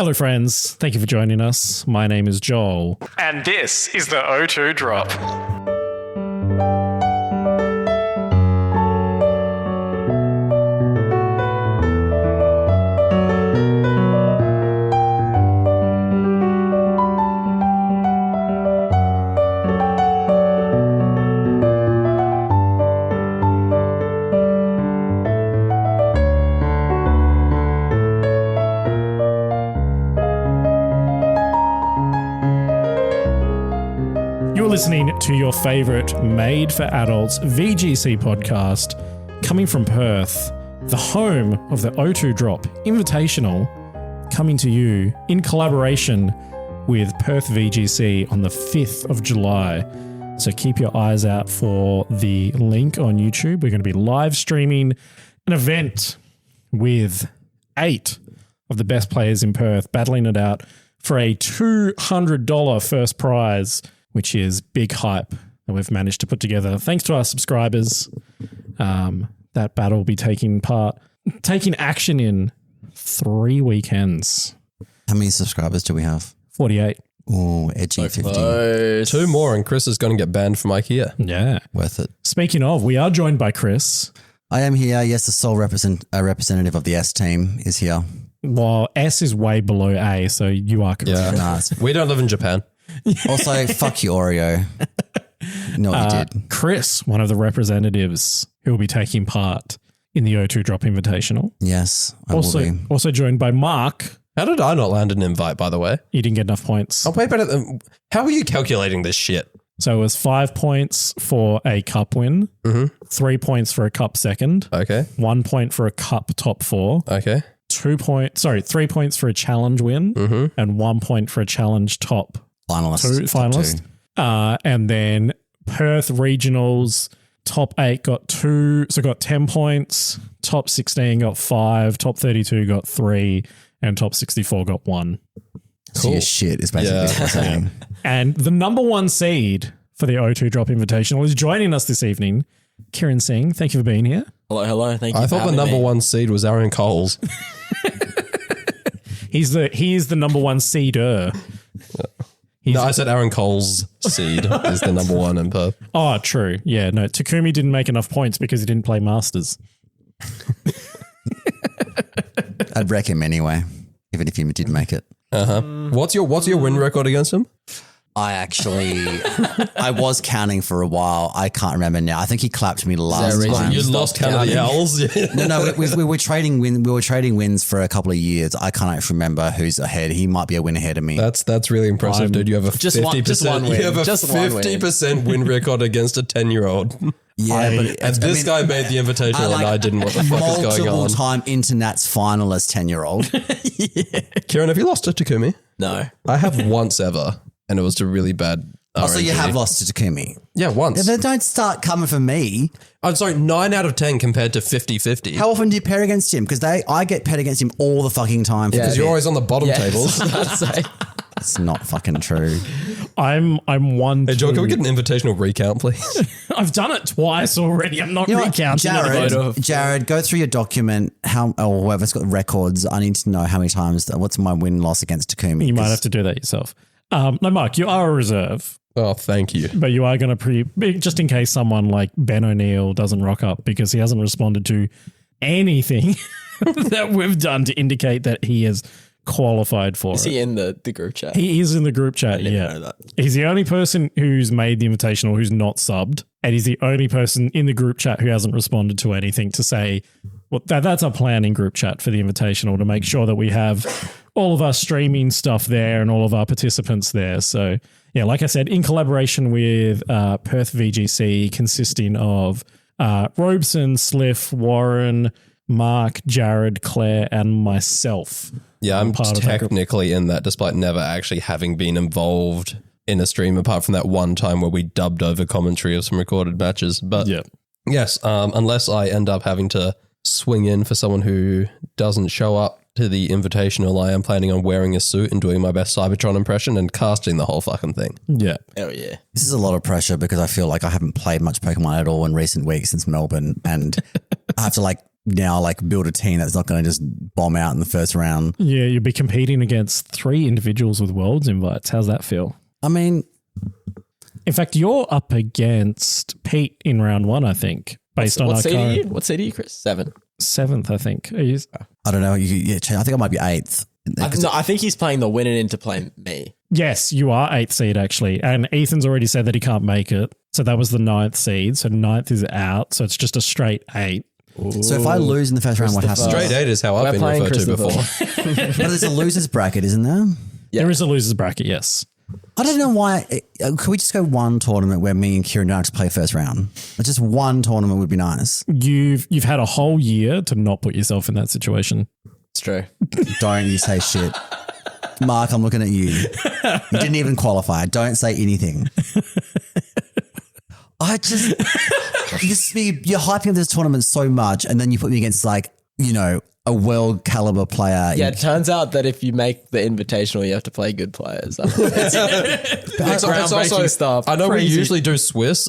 Hello, friends. Thank you for joining us. My name is Joel. And this is the O2 Drop. You're listening to your favorite Made for Adults VGC podcast coming from Perth, the home of the O2 Drop Invitational, coming to you in collaboration with Perth VGC on the 5th of July. So keep your eyes out for the link on YouTube. We're going to be live streaming an event with 8 of the best players in Perth battling it out for a $200 first prize, which is big hype that we've managed to put together. Thanks to our subscribers. That battle will be taking action in 3 weekends. How many subscribers do we have? 48. Oh, edgy 50. Close. 2 more and Chris is going to get banned from IKEA. Yeah. Worth it. Speaking of, we are joined by Chris. I am here. Yes, the sole representative of the S team is here. Well, S is way below A, so you are correct. Yeah. Nah, We don't live in Japan. also, fuck you, Oreo. No, you did. Chris, one of the representatives who will be taking part in the O2 Drop Invitational. Yes, I will be. Also joined by Mark. How did I not land an invite, by the way? You didn't get enough points. I'm way better than... How are you calculating this shit? So it was 5 points for a cup win, 3 points for a cup second, Okay. 1 point for a cup top 4, Okay. 3 points for a challenge win, and 1 point for a challenge top finalist. And then Perth Regionals, top 8 got 2, so got 10 points, top 16 got 5, top 32 got 3, and top 64 got 1. So your shit is basically what I'm saying. And the number 1 seed for the O2 Drop Invitational is joining us this evening, Kiran Singh. Thank you for being here. Hello. Thank you. I thought the number 1 seed was Aaron Coles. He is the number 1 seeder. No, I said Aaron Coles' seed is the number 1 in Perth. Oh, true. Yeah, no, Takumi didn't make enough points because he didn't play Masters. I'd wreck him anyway, even if he did make it. What's your win record against him? I was counting for a while. I can't remember now. I think he clapped me last time. You lost count of the owls. No, we were trading wins for a couple of years. I can't actually remember who's ahead. He might be a win ahead of me. That's really impressive, dude. You have a 50%. You have a 50% win record against a 10-year-old. Yeah, and this guy made the invitational and I didn't. What the fuck is going on? Multiple time internet's finalist 10-year-old. Kieran, have you lost to Takumi? No. I have once ever, and it was to really bad. So you RNG. have lost to Takumi. Yeah, once. Then don't start coming for me. I'm sorry, 9 out of 10 compared to 50-50. How often do you pair against him? Because I get paired against him all the fucking time. Because you're always on the bottom tables. It's not fucking true. I'm one. Hey, Joel, can we get an invitational recount, please? I've done it twice already. I'm not recounting it. Jared, go through your document. Or whoever's got records. I need to know how many times. What's my win-loss against Takumi? You might have to do that yourself. No, Mark, you are a reserve. Oh, thank you. But you are going to just in case someone like Ben O'Neill doesn't rock up because he hasn't responded to anything that we've done to indicate that he is qualified for Is he in the group chat? He is in the group chat, I didn't know that. He's the only person who's made the invitational who's not subbed, and he's the only person in the group chat who hasn't responded to anything to say, well, that's our plan in group chat for the invitational, to make sure that we have all of our streaming stuff there and all of our participants there. So, yeah, like I said, in collaboration with Perth VGC, consisting of Robeson, Sliff, Warren, Mark, Jared, Claire, and myself. Yeah, I'm technically in that despite never actually having been involved in a stream apart from that one time where we dubbed over commentary of some recorded matches. But yes, unless I end up having to swing in for someone who doesn't show up to the invitational, I am planning on wearing a suit and doing my best Cybertron impression and casting the whole fucking thing. Yeah. Oh, yeah. This is a lot of pressure because I feel like I haven't played much Pokemon at all in recent weeks since Melbourne, and I have to like now like build a team that's not going to just bomb out in the first round. Yeah, you'd be competing against 3 individuals with Worlds invites. How's that feel? I mean, in fact, you're up against Pete in round 1, I think, based on what our seed are you? code. What seed are you, Chris? 7. 7th, I think. Are you? I don't know. I think I might be 8th. I think he's playing the winner in to play me. Yes, you are 8th seed actually. And Ethan's already said that he can't make it. So that was the 9th seed. So 9th is out. So it's just a straight 8. So if I lose in the first round, what happens? Straight 8 is how I've been referred to before. But there's a loser's bracket, isn't there? Yeah. There is a loser's bracket, yes. I don't know why. Could we just go one tournament where me and Kiran don't have to play first round? Just one tournament would be nice. You've had a whole year to not put yourself in that situation. It's true. Don't you say shit. Mark, I'm looking at you. You didn't even qualify. Don't say anything. You're hyping up this tournament so much and then you put me against like, you know, a world caliber player. Yeah, it turns out that if you make the invitational, you have to play good players. It's also stuff. I know Crazy. we usually do Swiss.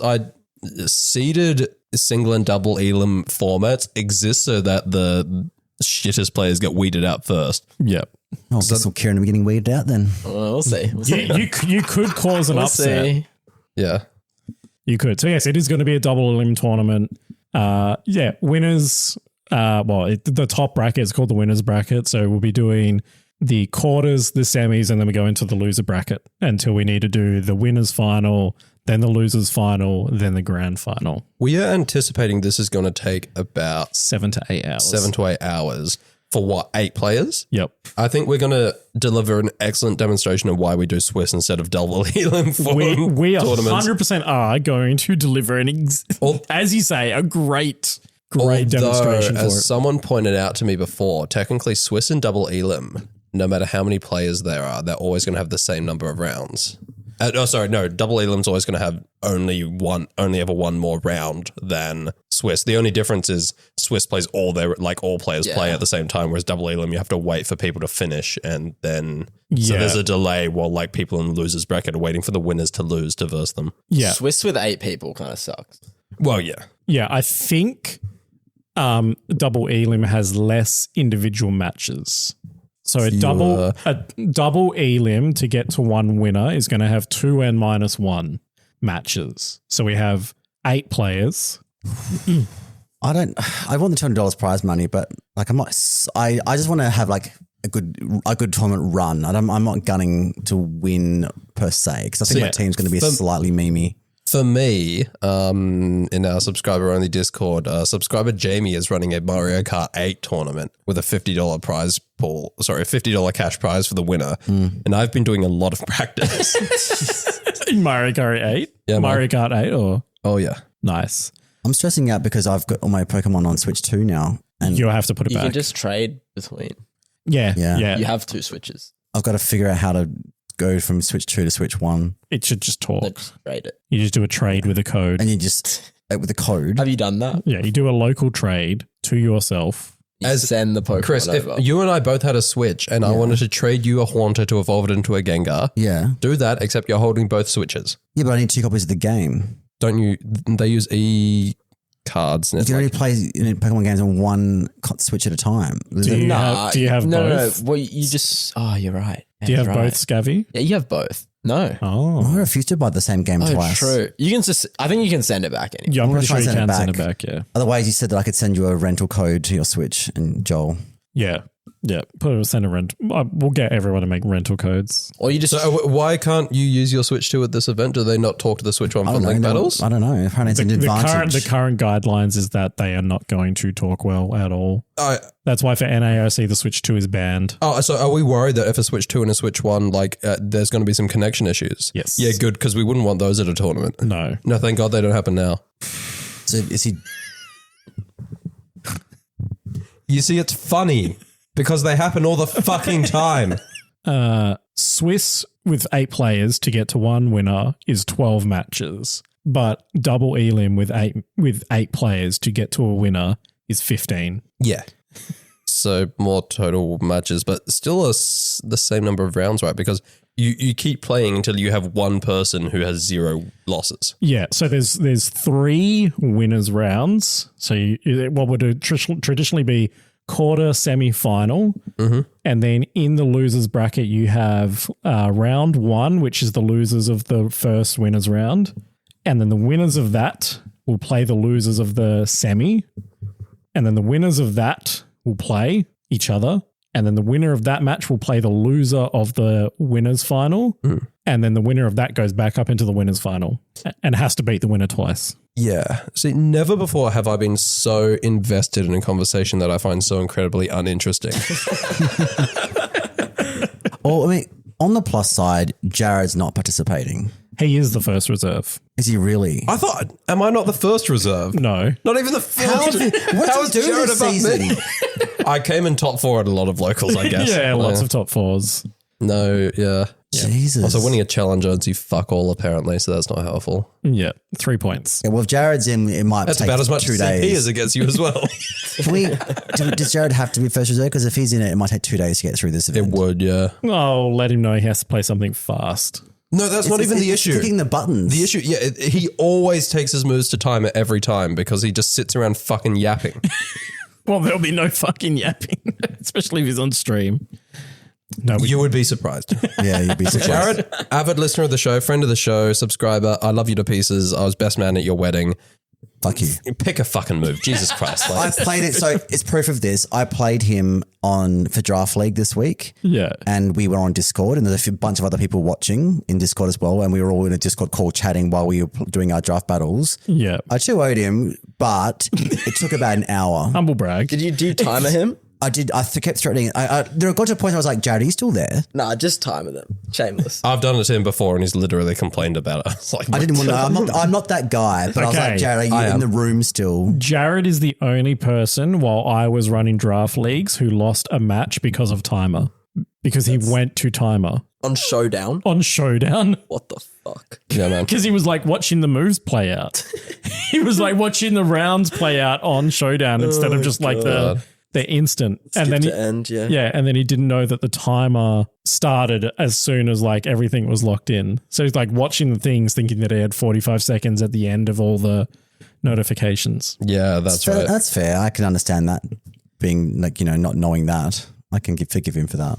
Seeded single and double elim formats exist so that the shittest players get weeded out first. Yep. Oh, so Kieran, we're getting weeded out then. Well, we'll see. We'll see. You could cause an upset. See. Yeah. You could. So yes, it is going to be a double elim tournament. Winners. The top bracket is called the winners bracket. So we'll be doing the quarters, the semis, and then we go into the loser bracket until we need to do the winners final, then the losers final, then the grand final. We are anticipating this is going to take about 7 to 8 hours. 7 to 8 hours for what, 8 players? Yep. I think we're going to deliver an excellent demonstration of why we do Swiss instead of double elim for We tournaments. 100% are going to deliver as you say, a great demonstration for it. As someone pointed out to me before, technically Swiss and double elim, no matter how many players there are, they're always going to have the same number of rounds. Double elim's always going to have only ever one more round than Swiss. The only difference is Swiss plays all players play at the same time, whereas double elim you have to wait for people to finish and then so there's a delay while like people in the losers bracket are waiting for the winners to lose to verse them. Yeah. Swiss with 8 people kind of sucks. Well, yeah. Yeah, I think double elim has less individual matches. So a double elim to get to one winner is going to have 2n-1 matches. So we have 8 players. I want the $200 prize money, but like I just want to have like a good tournament run. I'm not gunning to win per se because I think my team's going to be slightly memey. For me, in our subscriber-only Discord, subscriber Jamie is running a Mario Kart 8 tournament with a $50 prize pool. Sorry, a $50 cash prize for the winner. And I've been doing a lot of practice. Mario Kart 8? Yeah, Mario Kart 8 or? Oh, yeah. Nice. I'm stressing out because I've got all my Pokemon on Switch 2 now. And You'll have to put it You back. can just trade between. Yeah. You have 2 switches. I've got to figure out how to go from Switch 2 to Switch 1. It should just talk. Let's trade it. You just do a trade with a code. And you just, with the code. Have you done that? Yeah, you do a local trade to yourself. You send the Pokemon Chris, over. if you and I both had a Switch and I wanted to trade you a Haunter to evolve it into a Gengar, do that, except you're holding both Switches. Yeah, but I need 2 copies of the game. Don't you? They use e-cards. You can only play Pokemon games on one Switch at a time. Do you have both? No. Well, you just. Oh, you're right. Do you have both, Scavvy? Yeah, you have both. No. Oh. I refuse to buy the same game twice. True. You can just. I think you can send it back anyway. Yeah, I'm pretty sure gonna you send it can send it back. back, yeah. Otherwise, you said that I could send you a rental code to your Switch and Joel. Yeah. Send a rent. We'll get everyone to make rental codes. Or you just. So why can't you use your Switch 2 at this event? Do they not talk to the Switch 1 for link battles? I don't know. Apparently it's an advantage. The current guidelines is that they are not going to talk well at all. That's why for NAIC the Switch 2 is banned. Oh, so are we worried that if a Switch 2 and a Switch 1, there's going to be some connection issues? Yes. Yeah, good, because we wouldn't want those at a tournament. No, thank God they don't happen now. So is he? You see, it's funny because they happen all the fucking time. Swiss with 8 players to get to one winner is 12 matches, but double elim with 8 players to get to a winner is 15. Yeah. So more total matches, but still the same number of rounds, right? Because you keep playing until you have one person who has 0 losses. Yeah, so there's 3 winners rounds. So what would traditionally be quarter, semi-final, and then in the losers bracket you have round 1, which is the losers of the first winners round, and then the winners of that will play the losers of the semi, and then the winners of that will play each other, and then the winner of that match will play the loser of the winners final, and then the winner of that goes back up into the winners final and has to beat the winner twice. Yeah. See, never before have I been so invested in a conversation that I find so incredibly uninteresting. Well, I mean, on the plus side, Jared's not participating. He is the first reserve. Is he really? I thought, am I not the first reserve? No. Not even the first. What's he doing this season? I came in top 4 at a lot of locals, I guess. Yeah, lots of top 4s. No, yeah. Jesus. Also, winning a challenger earns you fuck all, apparently, so that's not helpful. Yeah, 3 points. Yeah, well, if Jared's in, it might That's take about as much 2 CP days. as it gets you as well. Does Jared have to be first reserve? Because if he's in it, it might take 2 days to get through this It event. would, yeah. Oh, let him know he has to play something fast. No, that's not even the It's issue. clicking the buttons. The issue, yeah, he always takes his moves to timer every time because he just sits around fucking yapping. Well, there'll be no fucking yapping, especially if he's on stream. No, You would be surprised. Yeah, you'd be surprised. Jared, avid listener of the show, friend of the show, subscriber. I love you to pieces. I was best man at your wedding. Fuck you. Pick a fucking move. Jesus Christ. I played it, so it's proof of this. I played him for Draft League this week. Yeah. And we were on Discord, and there's a bunch of other people watching in Discord as well. And we were all in a Discord call chatting while we were doing our draft battles. Yeah. I 2-0'd him, but it took about an hour. Humble brag. Do you timer him? I did. I kept threatening. There got to a point where I was like, Jared, are you still there? Nah, just timer them. Shameless. I've done it to him before and he's literally complained about it. It's like, I didn't want to. I'm not that guy. But I was Okay. like, Jared, are you in the room still? Jared is the only person while I was running draft leagues who lost a match because of timer. Because he went to timer On Showdown? on Showdown. What the fuck? Yeah, man. Because he was like watching the moves play out. He was like watching the rounds play out on Showdown instead of just like the instant. And then to end, yeah. yeah, and then he didn't know that the timer started as soon as like everything was locked in. So he's like watching the things thinking that he had 45 seconds at the end of all the notifications. Yeah, that's right. That's fair. I can understand that being like, not knowing that. I can forgive him for that.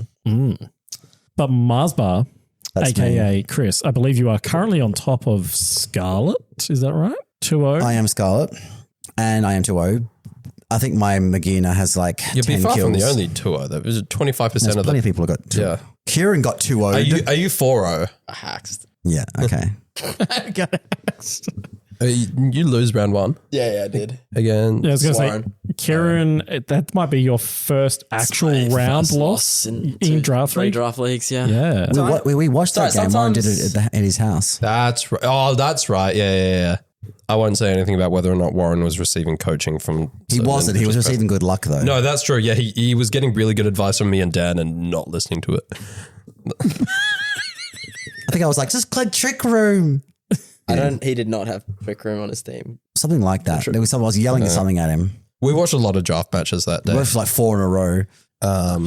But Marsbar, That's aka Chris, I believe you are currently on top of Scarlet. Is that right? 2-0. I am Scarlet, and I am 2-0. I think my Magina has like You'd 10 be far kills. from the only 2-0 though. There's 25% There's of plenty the... of people who got 2. Yeah. Kieran got 2-0. Are you 4-0? Hacked. Yeah, okay. You lose round 1 Yeah, I did. again. Yeah, I was going to say, Warren. Kieran, that might be your first actual round First loss in two- draft three league. draft leagues, yeah. Yeah. We watched that Sorry, game. Warren did sometimes- it at his house. That's right. Oh, that's right. Yeah. I won't say anything about whether or not Warren was receiving coaching from... He wasn't. He was receiving good luck though. No, that's true. Yeah, he was getting really good advice from me and Dan and not listening to it. I think I was like, just click Trick Room. He did not have Quick Room on his team. Something like that. There was I was yelling something at him. We watched a lot of draft matches that We day. watched like 4 in a row.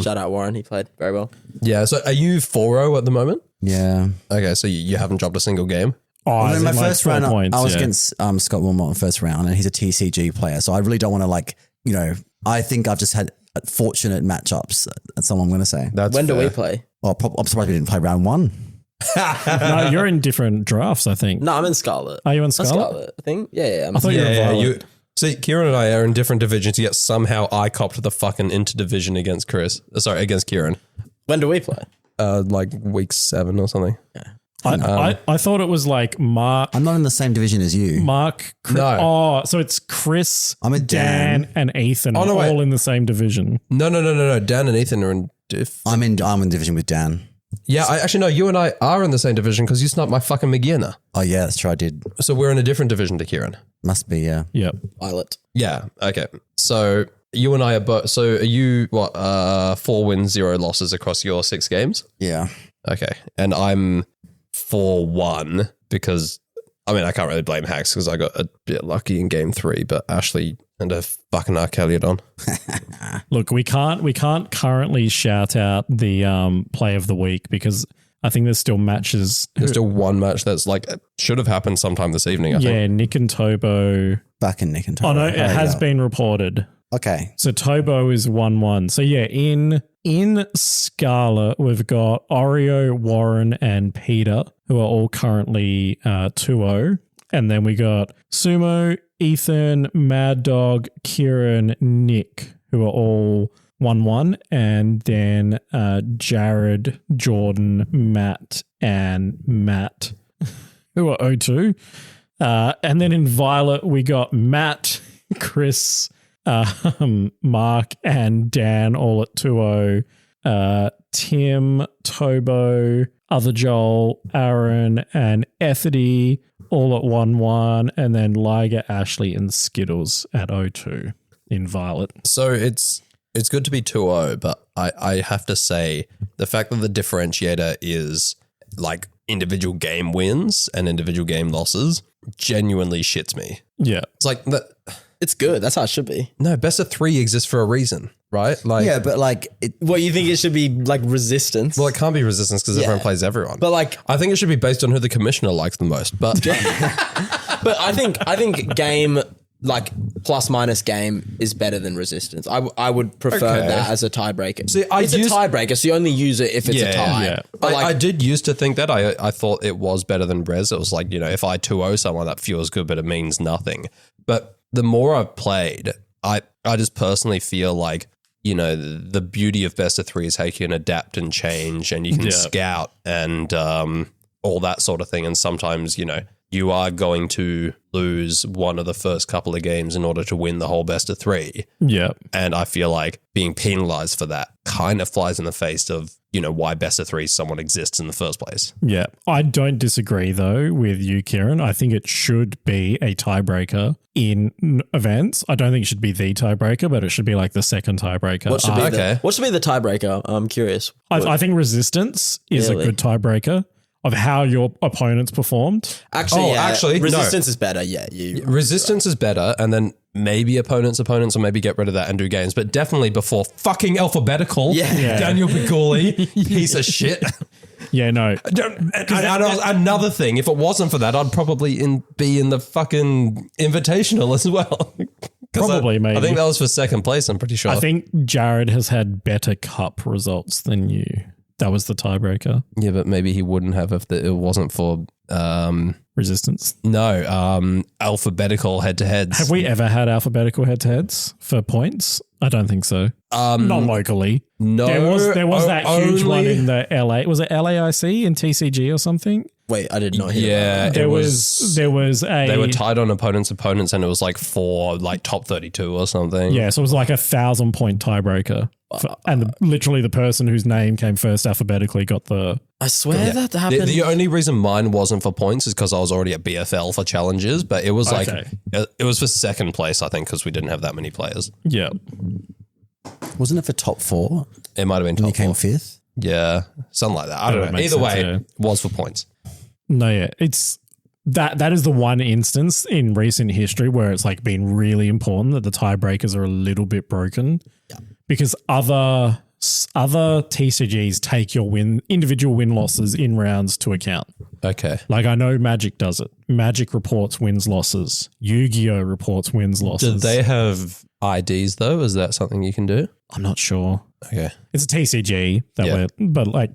Shout out Warren, he played very well. Yeah, so are you 4-0 at the moment? Yeah. Okay, so you haven't dropped a single game? Oh, Well, as in my in, like, first 4 round, points, I was yeah. against Scott Wilmot in the first round, and he's a TCG player. So I really don't want to I think I've just had fortunate matchups. That's all I'm going to say. That's When do fair. we play? Well, I'm surprised we didn't play round 1. No, you're in different drafts, I think. No, I'm in Scarlet. Are you in I'm Scarlet? Scarlet, I think. Yeah. I thought you were in Violet. you. See, Kieran and I are in different divisions, yet somehow I copped the fucking interdivision against against Kieran. When do we play? Like week 7 or something. I thought it was like Mark. I'm not in the same division as you. No. Oh, so it's Chris, I'm with Dan. and Ethan Oh, no, all wait. in the same division. No. Dan and Ethan are in I'm in division with Dan. Yeah, you and I are in the same division because you sniped my fucking McGinner. Oh yeah, that's true. I did. So we're in a different division to Kieran. Must be, yeah. Yep. Violet. Yeah. Okay. So you and I are both. So are you 4 wins, 0 losses across your 6 games? Yeah. Okay. And I'm 4-1 because I mean, I can't really blame Hacks because I got a bit lucky in game 3, but Ashley and a fucking Archeliodon. Look, we can't currently shout out the play of the week because I think there's still matches. There's still one match that's like should have happened sometime this evening, I think. Yeah, Nick and Tobo. Back in Nick and Tobo. Oh, no, it has been reported. Okay. So Tobo is 1-1. So yeah, in Scarlet, we've got Oreo, Warren, and Peter, who are all currently 2-0. And then we got Sumo, Ethan, Mad Dog, Kieran, Nick, who are all 1-1. And then Jared, Jordan, Matt, and Matt, who are 0-2. And then in Violet, we got Matt, Chris, Mark, and Dan all at 2-0. Tim, Tobo, Other Joel, Aaron, and Ethity all at 1-1. And then Liger, Ashley, and Skittles at 0-2 in Violet. So it's good to be 2-0, but I have to say the fact that the differentiator is like individual game wins and individual game losses genuinely shits me. Yeah. It's like that. It's good. That's how it should be. No, best of 3 exists for a reason, right? Like, Yeah, but like, What, you think it should be like resistance? well, it can't be resistance because everyone plays everyone. But like, I think it should be based on who the commissioner likes the most. But but I think game like plus minus game is better than resistance. I would prefer Okay. that as a tiebreaker. See, it's a tiebreaker, so you only use it if it's a tie. yeah. But I did used to think that. I thought it was better than res. It was like, if I 2-0 someone, that feels good, but it means nothing. But the more I've played, I just personally feel like, the beauty of best of 3 is how you can adapt and change and you can scout and all that sort of thing. And sometimes, you are going to lose one of the first couple of games in order to win the whole best of 3. Yeah. And I feel like being penalized for that kind of flies in the face of, why best of 3 someone exists in the first place. Yeah. I don't disagree, though, with you, Kieran. I think it should be a tiebreaker in events. I don't think it should be the tiebreaker, but it should be like the second tiebreaker. What should be the tiebreaker? I'm curious. I think resistance is Really? a good tiebreaker of how your opponents performed. Actually, no. resistance is better. Yeah, Resistance is better, and then maybe opponents, or maybe get rid of that and do games, but definitely before fucking alphabetical. Yeah. Daniel Biguli, piece of shit. Yeah, no. And another thing, if it wasn't for that, I'd probably be in the fucking invitational as well. Probably, maybe. I think that was for second place, I'm pretty sure. I think Jared has had better cup results than you. That was the tiebreaker. Yeah, but maybe he wouldn't have if it wasn't for... Resistance. No, alphabetical head-to-heads. Have we ever had alphabetical head-to-heads for points? I don't think so. Not locally. No. There was that huge one only- in the LA. Was it LAIC in TCG or something? Wait, I did not hear Yeah, There was a... They were tied on opponents, and it was like for like top 32 or something. Yeah, so it was like 1,000-point tiebreaker. And literally the person whose name came first alphabetically got the... I swear that happened. The only reason mine wasn't for points is because I was already at BFL for challenges, but it was like, Okay. it was for second place, I think, because we didn't have that many players. Yeah. wasn't it for top 4? It might have been And you top came 4. 5th? Yeah, something like that. I don't know. makes Either sense, way, yeah. was for points. No, yeah. It's... That is the one instance in recent history where it's like been really important that the tiebreakers are a little bit broken. Yeah. Because other TCGs take your individual win losses in rounds to account. Okay. Like I know Magic does it. Magic reports wins losses. Yu-Gi-Oh reports wins losses. Do they have IDs though? Is that something you can do? I'm not sure. Okay. It's a TCG but like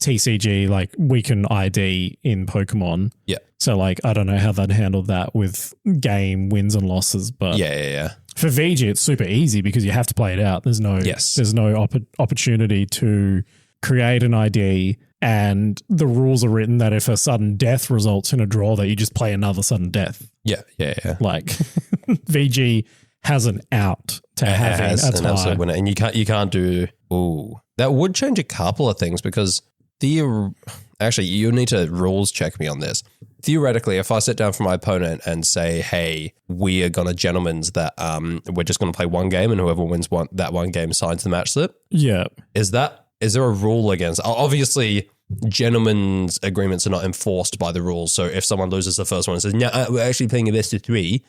TCG, like we can ID in Pokemon. Yeah. So like I don't know how they'd handle that with game wins and losses, but Yeah. for VG, it's super easy because you have to play it out. There's no opportunity to create an ID, and the rules are written that if a sudden death results in a draw, that you just play another sudden death. Yeah. Like VG has an out to having a an tie. absolute winner, and you can't do. Ooh, that would change a couple of things because actually you need to rules check me on this. Theoretically, if I sit down for my opponent and say, hey, we are going to gentlemen's that we're just going to play one game and whoever wins that one game signs the match slip. Yeah. Is there a rule against? Obviously, gentlemen's agreements are not enforced by the rules. So if someone loses the first one and says, no, we're actually playing a best of 3,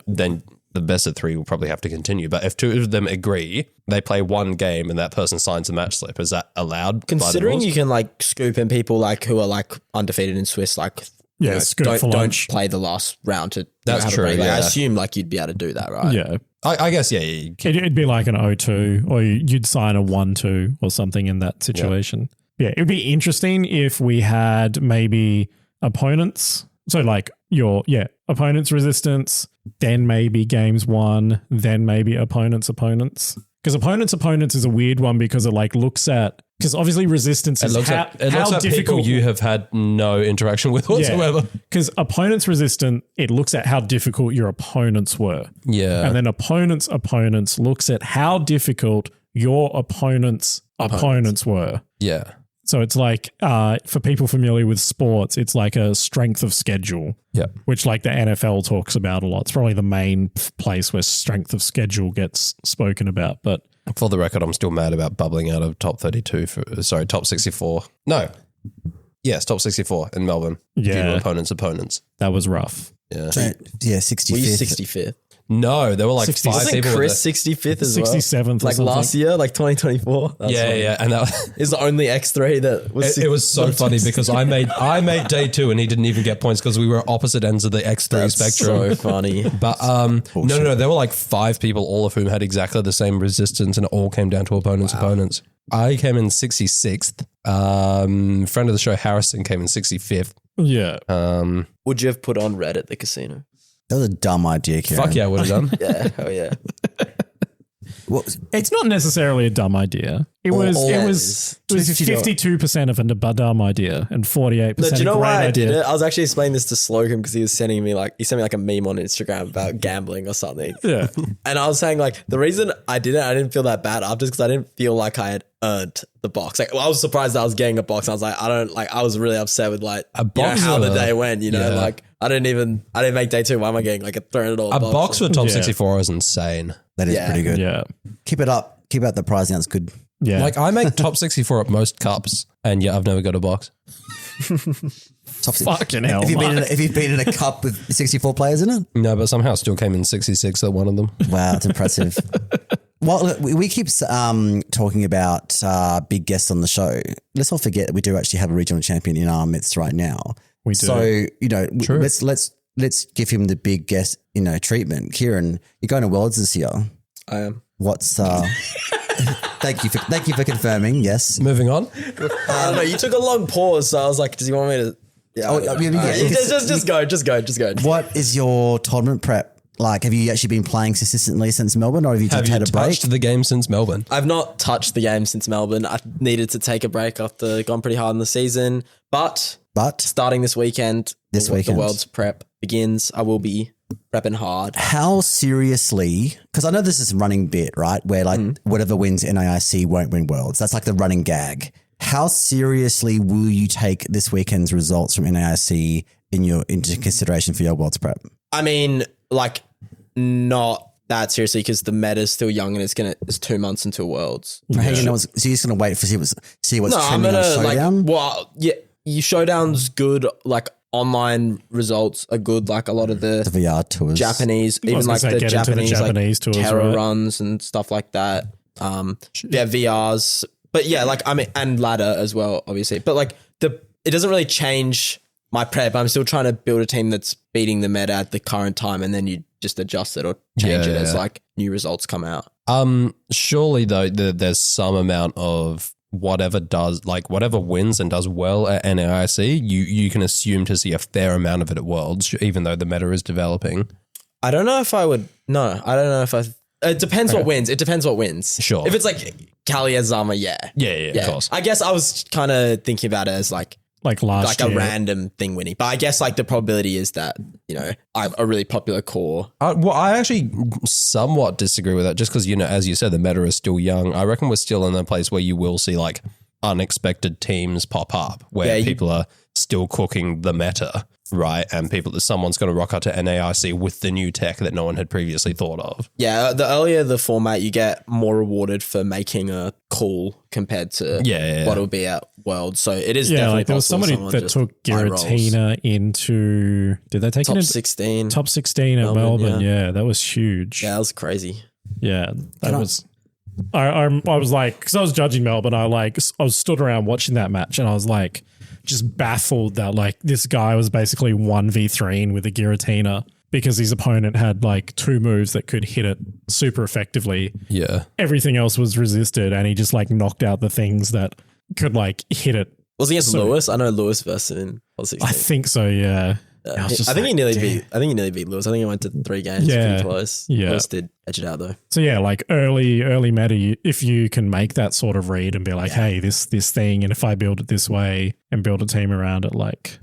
then the best of 3 will probably have to continue. But if 2 of them agree, they play one game and that person signs a match slip. Is that allowed? Considering you can like scoop in people like who are like undefeated in Swiss, like don't play the last round to. That's true. Like, I assume like you'd be able to do that, right? Yeah. I guess, yeah. It'd be like an 0-2 or you'd sign a 1-2 or something in that situation. Yeah. It would be interesting if we had maybe opponents. So like your opponents resistance, then maybe games 1, then maybe opponents. Because opponents is a weird one because it like looks at, because obviously resistance is how difficult people you have had no interaction with whatsoever. Because opponents resistant, it looks at how difficult your opponents were. Yeah. And then opponents looks at how difficult your opponents were. Yeah. So it's like, for people familiar with sports, it's like a strength of schedule, which like the NFL talks about a lot. It's probably the main place where strength of schedule gets spoken about. But for the record, I'm still mad about bubbling out of top 64. No. Yes, top 64 in Melbourne. Yeah. Due to opponents. That was rough. Yeah. 65th. Were you 65th? No, there were like 60, 5 Wasn't people. Chris 65th as well? 67th or like something. last year, like 2024. Yeah. And that is the only X3 that was. it was so funny because I made day 2 and he didn't even get points because we were opposite ends of the X3 spectrum. So funny. But no, there were like 5 people, all of whom had exactly the same resistance, and it all came down to opponents. I came in 66th. Friend of the show Harrison came in 65th. Yeah. Would you have put on red at the casino? That was a dumb idea, Kiran. Fuck yeah, I would have done. Yeah, oh yeah. It's not necessarily a dumb idea. It was 52% of a dumb idea and 48% Do you know a great why I did idea. it? I was actually explaining this to Slocum because he sent me like a meme on Instagram about gambling or something. Yeah. And I was saying like the reason I didn't feel that bad after because I didn't feel like I had earned the box. Like I was surprised that I was getting a box. I was like, I was really upset with like A box how the or- day went, Yeah. like I didn't make day 2. Why am I getting like a $300 A box for top Yeah. 64 is insane. That is pretty good. Yeah. Keep it up. Keep out the prize now. It's good. Yeah. Like I make top 64 at most cups, and I've never got a box. Top Fucking hell, If Mark. you've been in a cup with 64 players in it? No, but somehow still came in 66 at one of them. Wow, that's impressive. Well, look, we keep talking about big guests on the show. Let's not forget that we do actually have a regional champion in our midst right now. We do. So, True. let's give him the big guest, treatment. Kieran, you're going to Worlds this year. I am. What's thank you for confirming. Yes. Moving on. I don't know. You took a long pause, so I was like, "Does he want me to?" Yeah. Just go. What is your tournament prep like? Have you actually been playing consistently since Melbourne, or have you just Have you had a break? touched the game since Melbourne? I've not touched the game since Melbourne. I needed to take a break after gone pretty hard in the season, but starting this weekend, the World's prep begins. I will be prepping hard. How seriously, because I know this is a running bit, right? Where like whatever wins NAIC won't win Worlds. That's like the running gag. How seriously will you take this weekend's results from NAIC into consideration for your Worlds prep? I mean, like not that seriously because the meta's still young and it's 2 months until Worlds. So you're just going to wait for see what's I'm trending gonna on Showdown? Your Showdown's good. Like online results are good. Like a lot of the VR tours. Japanese, I was even gonna like say, the get into the Japanese tours, terror right? runs and stuff like that. VRs, but yeah, like I mean, and ladder as well, obviously. But like it doesn't really change my prep. I'm still trying to build a team that's beating the meta at the current time, and then you just adjust it or change it as like new results come out. Surely though, there's some amount of whatever wins and does well at NAIC, you can assume to see a fair amount of it at Worlds, even though the meta is developing. I don't know if I would. No, I don't know if I. It depends what wins. It depends what wins. Sure. If it's like Kali Azama, yeah, of course. I guess I was kind of thinking about it as like last a year. random thing winning. But I guess like the probability is that, I have a really popular core. Well, I actually somewhat disagree with that just because, as you said, the meta is still young. I reckon we're still in a place where you will see like unexpected teams pop up where people are still cooking the meta, right? And someone's going to rock out to NAIC with the new tech that no one had previously thought of. Yeah, the earlier the format, you get more rewarded for making a call compared to what it would be at World. So it is definitely there was somebody that took Giratina into, did they take top it into 16? Top 16 at Melbourne. Yeah, that was huge. Yeah, that was crazy. Yeah, that was... I was like, because I was judging Melbourne, I was stood around watching that match and I was like, just baffled that like this guy was basically 1v3ing with a Giratina because his opponent had like 2 moves that could hit it super effectively. Yeah. Everything else was resisted and he just like knocked out the things that could like hit it. Was he against Lewis? I know Lewis versus in I think so, yeah. I think he nearly beat Lewis. I think he went to 3 games pretty close. Yeah. Lewis did edge it out though. So yeah, like early meta, if you can make that sort of read and be like, hey, this thing, and if I build it this way and build a team around it, like,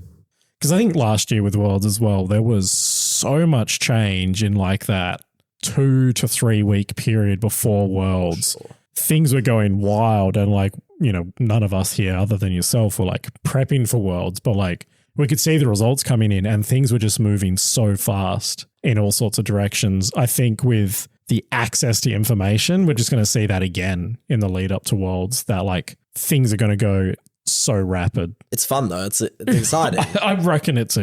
because I think last year with Worlds as well, there was so much change in like that 2 to 3 week period before Worlds. Things were going wild and like, you know, none of us here other than yourself were like prepping for Worlds, but like we could see the results coming in and things were just moving so fast in all sorts of directions. I think with the access to information, we're just going to see that again in the lead up to Worlds, that like things are going to go so rapid. It's fun though. It's exciting. I reckon it's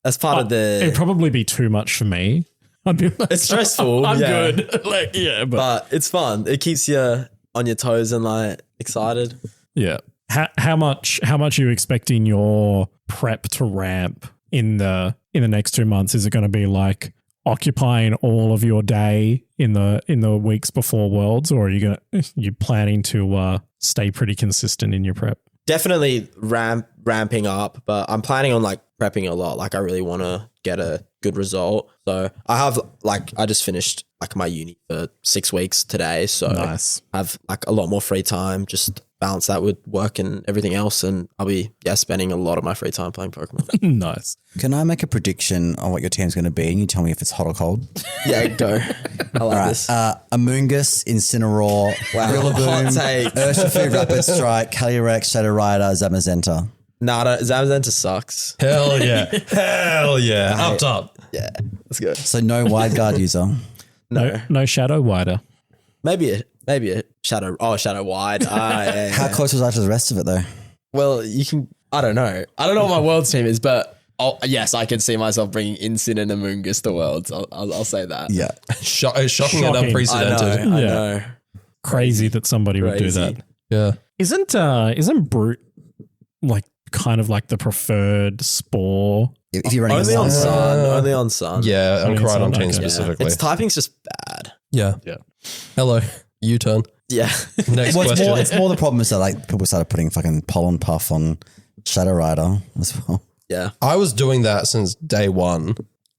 That's part of the... It'd probably be too much for me. I'd be like, it's stressful. I'm good. But it's fun. It keeps you on your toes and like excited. Yeah. How much are you expecting your prep to ramp in the next 2 months? Is it going to be like occupying all of your day in the weeks before Worlds, or are you planning to stay pretty consistent in your prep? Definitely ramping up, but I'm planning on like prepping a lot. Like I really want to get a good result. So I just finished like my uni for 6 weeks today. So nice. I have like a lot more free time, just balance that with work and everything else. And I'll be spending a lot of my free time playing Pokemon. Nice. Can I make a prediction on what your team's going to be and you tell me if it's hot or cold? Yeah, go. I like this. Amoonguss, Incineroar, Rillaboom, Urshifu, Rapid Strike, Calyrex, Shadow Rider, Zamazenta. Nada, Zamazenta sucks. Hell yeah. Hell yeah. Up top. Yeah, let's go. So no wide guard user. No Shadow Wider. Maybe a Shadow Wide. Yeah. How close was I to the rest of it though? Well, I don't know what my Worlds team is, but yes, I can see myself bringing Incin and Amoonguss to Worlds. I'll say that. Yeah. Shocking and unprecedented. I know. Crazy that somebody would do that. Yeah. Isn't Brute like kind of like the preferred spore? If you're running only on Sun. Yeah, on Koridon team Okay. specifically. Its typing's just bad. Yeah. Hello. U-turn. Yeah. Next Well, question. it's more the problem is that like people started putting fucking Pollen Puff on Shadow Rider as well. Yeah. I was doing that since day one.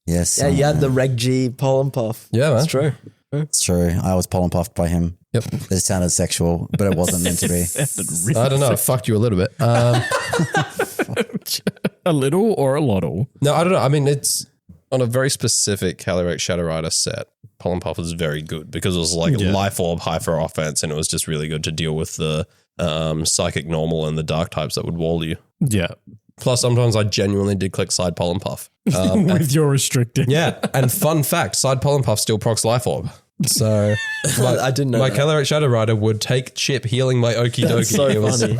Yes. Yeah, you had the Reg G Pollen Puff. Yeah, man. That's true. It's true. I was Pollen Puffed by him. Yep. It sounded sexual, but it wasn't meant to be. I don't know. It fucked you a little bit. A little or a lottle? No, I don't know. I mean, it's on a very specific Calyrex Shadow Rider set. Pollen Puff was very good because it was like Life Orb high for offense, and it was just really good to deal with the Psychic Normal and the Dark types that would wall you. Yeah. Plus, sometimes I genuinely did click Side Pollen Puff. With your restricted. Yeah, and fun fact, Side Pollen Puff still procs Life Orb. So I didn't know my that. Calyrex Shadow Rider would take chip healing my Okie Dokie. So It was- funny.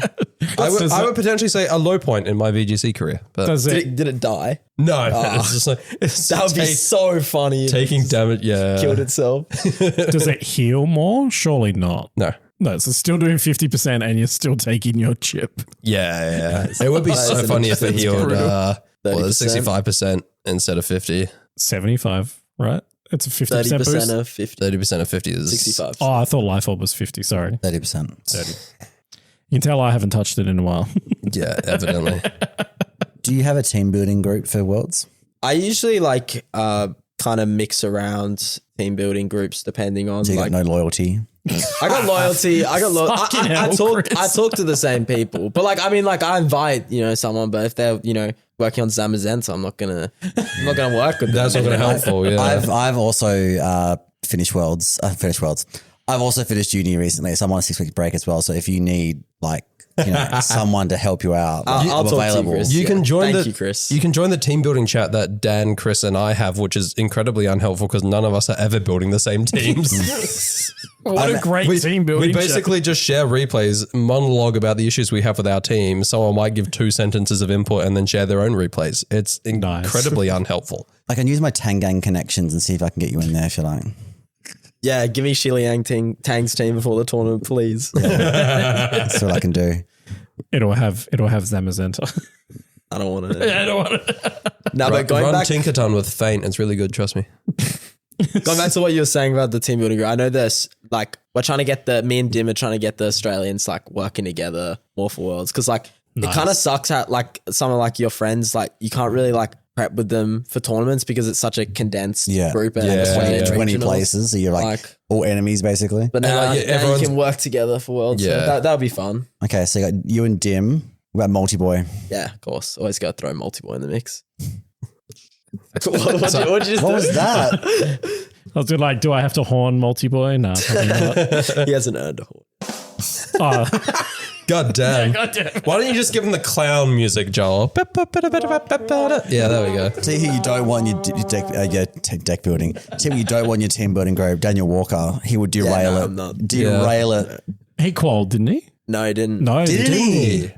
I would potentially say a low point in my VGC career. But Does it? Did it die? no, it's just like it's That would be so funny. if taking damage. Yeah, it killed itself. Does it heal more? Surely not. No. No, so still doing 50% and you're still taking your chip. Yeah. It would be That so is funny if it that's healed brutal. 30%. 65% instead of 50. 75, right? It's a 50% boost. 30% of 50. 30% of 50 is 65. Oh, I thought Life Orb was 50. Sorry. 30%. You can tell I haven't touched it in a while. Yeah, evidently. Do you have a team building group for Worlds? I usually like kind of mix around team building groups depending on So you like got no loyalty? I got loyalty. Fucking I hell, talk. Chris. I talk to the same people, but like I mean, like I invite someone, but if they're working on Zamazenta, I'm not gonna work with them. That's not going to help. Yeah. I've also finished Worlds. I've also finished uni recently, so I'm on a 6 week break as well. So if you need like, someone to help you out, I'll I'm talk available. to you, Chris. You can join Thank you, Chris. You can join the team building chat that Dan, Chris, and I have, which is incredibly unhelpful because none of us are ever building the same teams. What a great team building. We basically just share replays, monologue about the issues we have with our team. Someone might give 2 sentences of input and then share their own replays. It's incredibly unhelpful. I can use my Tangang connections and see if I can get you in there if you like. Yeah, give me Shi Liang Tang's team before the tournament, please. That's what I can do. It'll have Zamazenta. I don't want to. I don't want to. No, but going Run back, Tinkerton with Feint. It's really good. Trust me. going back to what you were saying about the team building group, I know this, like, we're trying to get me and Dim are trying to get the Australians, like, working together more for Worlds. Because, like, it kind of sucks at, like, some of, like, your friends, like, you can't really, like, prep with them for tournaments because it's such a condensed group and 20 places. So you're like all enemies basically. But now, now you can work together for Worlds. Yeah. So that would be fun. Okay, so you got you and Dim. What about Multi-Boy? Yeah, of course. Always got to throw Multi-Boy in the mix. What was that? I was like, do I have to horn Multi-Boy? No, probably not. He hasn't earned a horn. Oh. God damn. God damn. Why don't you just give him the clown music, Joel? Yeah, there we go. See who you don't want your deck building. See who you don't want your team building group. Daniel Walker. He would derail it. Derail it. He qualled, didn't he? No, he didn't. No, Didn't he?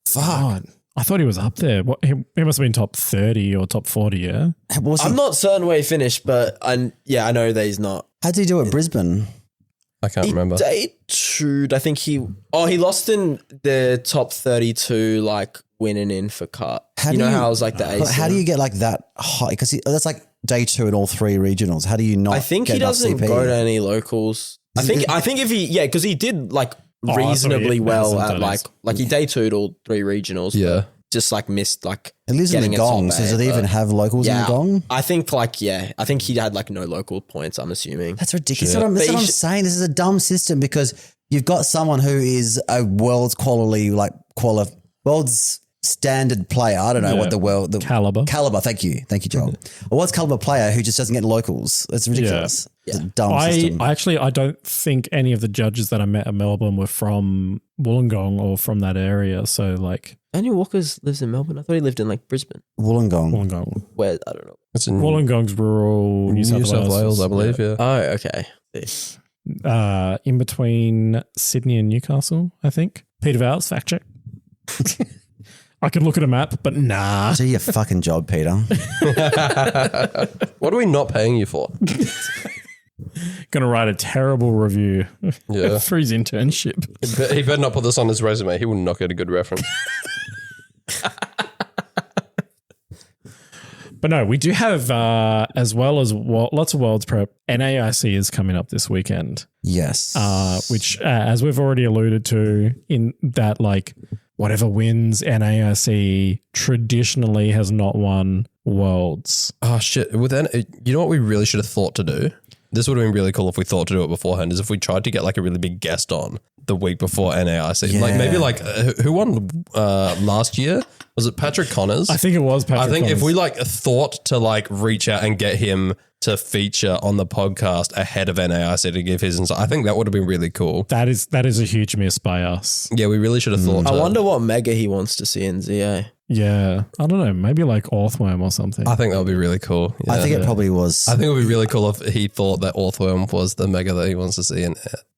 Fuck. God. I thought he was up there. What, he must have been top 30 or top 40, yeah? I'm not certain where he finished, but I know that he's not. How did he do at Brisbane? I can't remember. I think he lost in the top 32, like winning in for cut. How it was like the ace. How do you get like that high? Because that's like day 2 in all 3 regionals. How do you not? I think he doesn't go to any locals. I think if he, because he did like reasonably well at like he day 2'd all 3 regionals. Yeah. Just like missed like. It lives in the Gong. So do they even have locals in the Gong? I think I think he had like no local points, I'm assuming. That's ridiculous. That's what I'm saying. This is a dumb system because you've got someone who is a world's world's standard player. I don't know what the caliber. Thank you, Joel. A world's caliber player who just doesn't get locals. That's ridiculous. Yeah. It's a dumb system. I don't think any of the judges that I met at Melbourne were from Wollongong or from that area. So like. Daniel Walker lives in Melbourne. I thought he lived in like Brisbane. Wollongong. Where? I don't know. It's in Wollongong's rural New South Wales, I believe. Yeah. Oh, okay. In between Sydney and Newcastle, I think. Peter Vowles, fact check. I could look at a map, but nah. Do your fucking job, Peter. What are we not paying you for? Going to write a terrible review for his internship. He better not put this on his resume. He will not get a good reference. But no, we do have, as well as lots of Worlds Prep, NAIC is coming up this weekend. Yes. Which, as we've already alluded to, in that like whatever wins NAIC traditionally has not won Worlds. Oh, shit. You know what we really should have thought to do? This would have been really cool if we thought to do it beforehand, is if we tried to get like a really big guest on the week before NAIC. Yeah. Like maybe like who won last year? Was it Patrick Connors? I think it was Patrick Connors. If we like thought to like reach out and get him to feature on the podcast ahead of NAIC to give his insight, I think that would have been really cool. That is a huge miss by us. Yeah, we really should have thought I wonder what mega he wants to see in ZA. Yeah. I don't know. Maybe like Orthworm or something. I think that would be really cool. Yeah. I think it probably was. I think it would be really cool if he thought that Orthworm was the mega that he wants to see in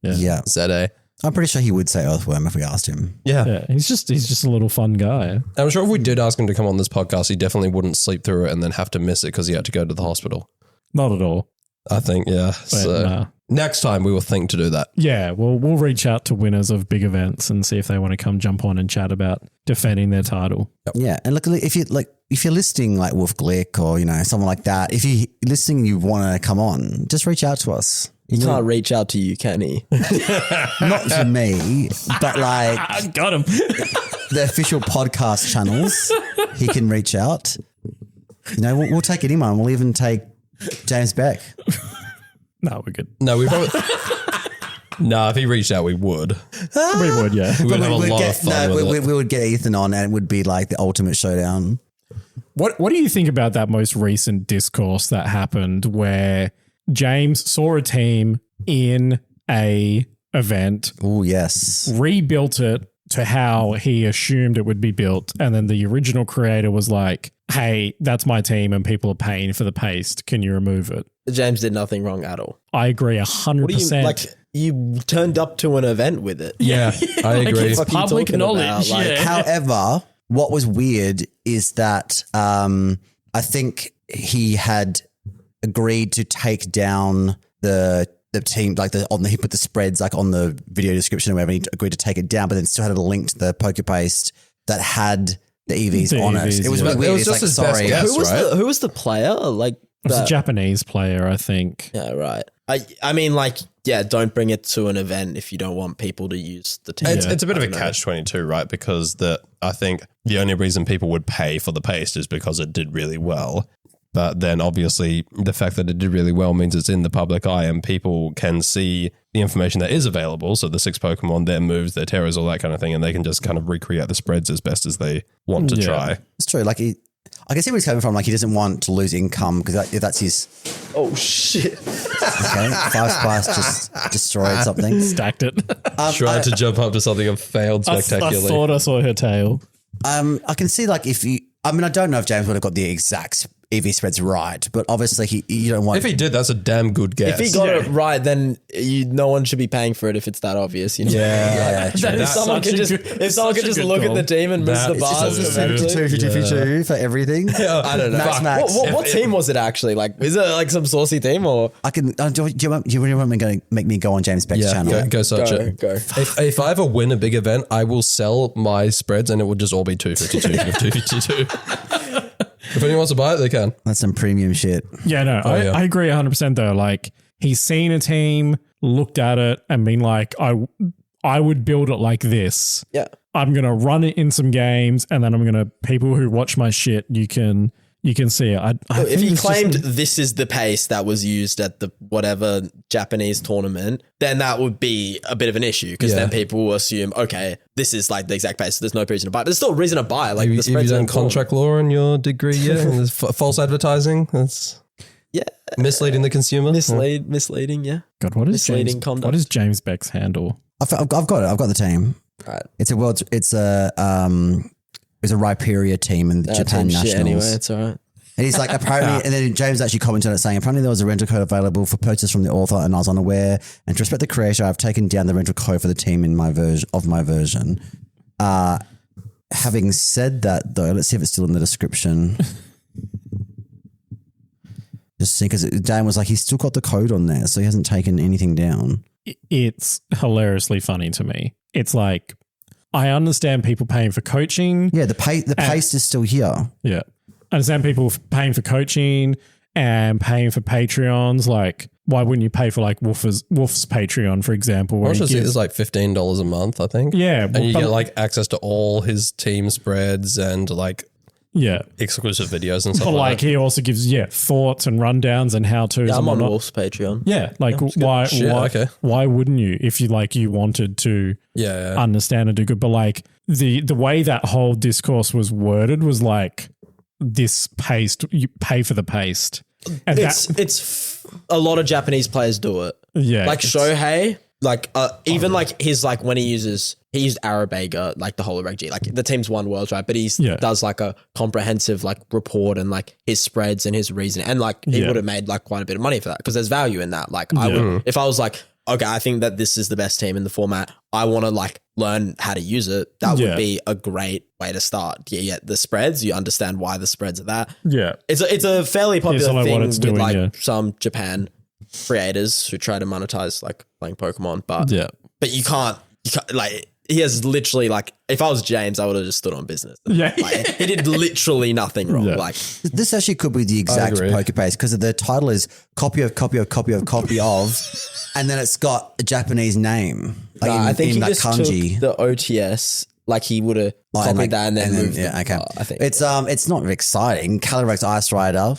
ZA. I'm pretty sure he would say Earthworm if we asked him. Yeah. He's just a little fun guy. I'm sure if we did ask him to come on this podcast, he definitely wouldn't sleep through it and then have to miss it because he had to go to the hospital. Not at all. I think, yeah. But, so next time we will think to do that. Yeah, we'll reach out to winners of big events and see if they want to come jump on and chat about defending their title. Yep. Yeah, and look, if you're listing like Wolf Glick or someone like that, if you're listening and you want to come on, just reach out to us. He can't reach out to you, can he? Not to me, but like I got him. The official podcast channels, he can reach out. We'll take anyone. We'll even take James Beck. No, we're good. No, we probably. No, if he reached out, we would. We would, yeah. We would have a lot of fun with it. We would get Ethan on and it would be like the ultimate showdown. What do you think about that most recent discourse that happened where James saw a team in a event. Oh, yes. Rebuilt it to how he assumed it would be built. And then the original creator was like, hey, that's my team and people are paying for the paste. Can you remove it? James did nothing wrong at all. I agree 100%. What do you, like, you turned up to an event with it. Yeah, I agree. It's public knowledge. However, what was weird is that I think he had agreed to take down the team, like he put the spreads like on the video description or whatever. He agreed to take it down, but then still had a link to the poker paste that had the EVs on it. It was really weird. It was just his best guess, who was the player? Like, it was a Japanese player, I think. Yeah, right. I mean, like, yeah, don't bring it to an event if you don't want people to use the team. It's a bit of a catch-22, right? Because I think the only reason people would pay for the paste is because it did really well. But then obviously the fact that it did really well means it's in the public eye and people can see the information that is available. So the 6 Pokemon, their moves, their terrors, all that kind of thing. And they can just kind of recreate the spreads as best as they want to try. It's true. Like I can see where he's coming from. Like he doesn't want to lose income because that's his. Oh shit! Okay, 5 Spice just destroyed something. Stacked it. Tried to jump up to something and failed spectacularly. I thought I saw her tail. I can see like if you. I mean, I don't know if James would have got the exact EV spreads right, but obviously you don't want. If he did, that's a damn good guess. If he got it right, then no one should be paying for it if it's that obvious. You know? Yeah. If someone could just look at the team and miss the bars, it's 52 for everything. I don't know. Max. What team was it actually? Like, is it like some saucy team or? I can. Do you really want me to make me go on James Beck's channel? Go search it. Go. If I ever win a big event, I will sell my spreads and it will just all be 252 252. If anyone wants to buy it, they can. That's some premium shit. Yeah, no, I agree 100% though. Like he's seen a team, looked at it and been like, I would build it like this. Yeah. I'm going to run it in some games and then I'm going to, people who watch my shit, you can see it. If he claimed this is the pace that was used at the whatever Japanese tournament, then that would be a bit of an issue because then people will assume, okay, this is like the exact pace. So there's no reason to buy it. But there's still a reason to buy it. Like have you done contract law in your degree yet? And there's false advertising. That's misleading the consumer. Misleading. Yeah. God, what is misleading James? conduct? What is James Beck's handle? I've got it. I've got the team. Right. It's a Rhyperia team in the Japan Nationals. Anyway, it's all right. And he's like, apparently, and then James actually commented on it saying, apparently there was a rental code available for purchase from the author and I was unaware. And to respect the creator, I've taken down the rental code for the team in my version. Having said that, though, let's see if it's still in the description. Just see, because Dan was like, he's still got the code on there, so he hasn't taken anything down. It's hilariously funny to me. It's like, I understand people paying for coaching. Yeah, the paste is still here. Yeah. I understand people paying for coaching and paying for Patreons. Like, why wouldn't you pay for like Wolf's Patreon, for example? It's like $15 a month, I think. Yeah. And you get like access to all his team spreads and like exclusive videos and stuff like that. He also gives thoughts and rundowns and how-tos. Yeah, I'm on Wolf's Patreon. Yeah, like why wouldn't you if you wanted to understand and do good? But like the way that whole discourse was worded was like, this paste, you pay for the paste. And it's a lot of Japanese players do it. Yeah. Like Shohei, like even like his like when he used Arabega, like the whole Reg G, like the team's won worlds, right? But he does like a comprehensive like report and like his spreads and his reasoning. And like he would have made like quite a bit of money for that because there's value in that. Like I would, if I was like, okay, I think that this is the best team in the format, I want to like learn how to use it. That would be a great way to start. Yeah, the spreads, you understand why the spreads are that. Yeah. It's a fairly popular thing with doing, like some Japan creators who try to monetize like playing Pokemon, but you can't like, he has literally like, if I was James, I would have just stood on business. Yeah. Like, he did literally nothing wrong. Yeah. Like this actually could be the exact poker paste because the title is copy of, and then it's got a Japanese name. Like I think he that just kanji. took the OTS, like he would have copied that and then moved it. Okay. I think it's not very exciting. Calyrex Ice Rider,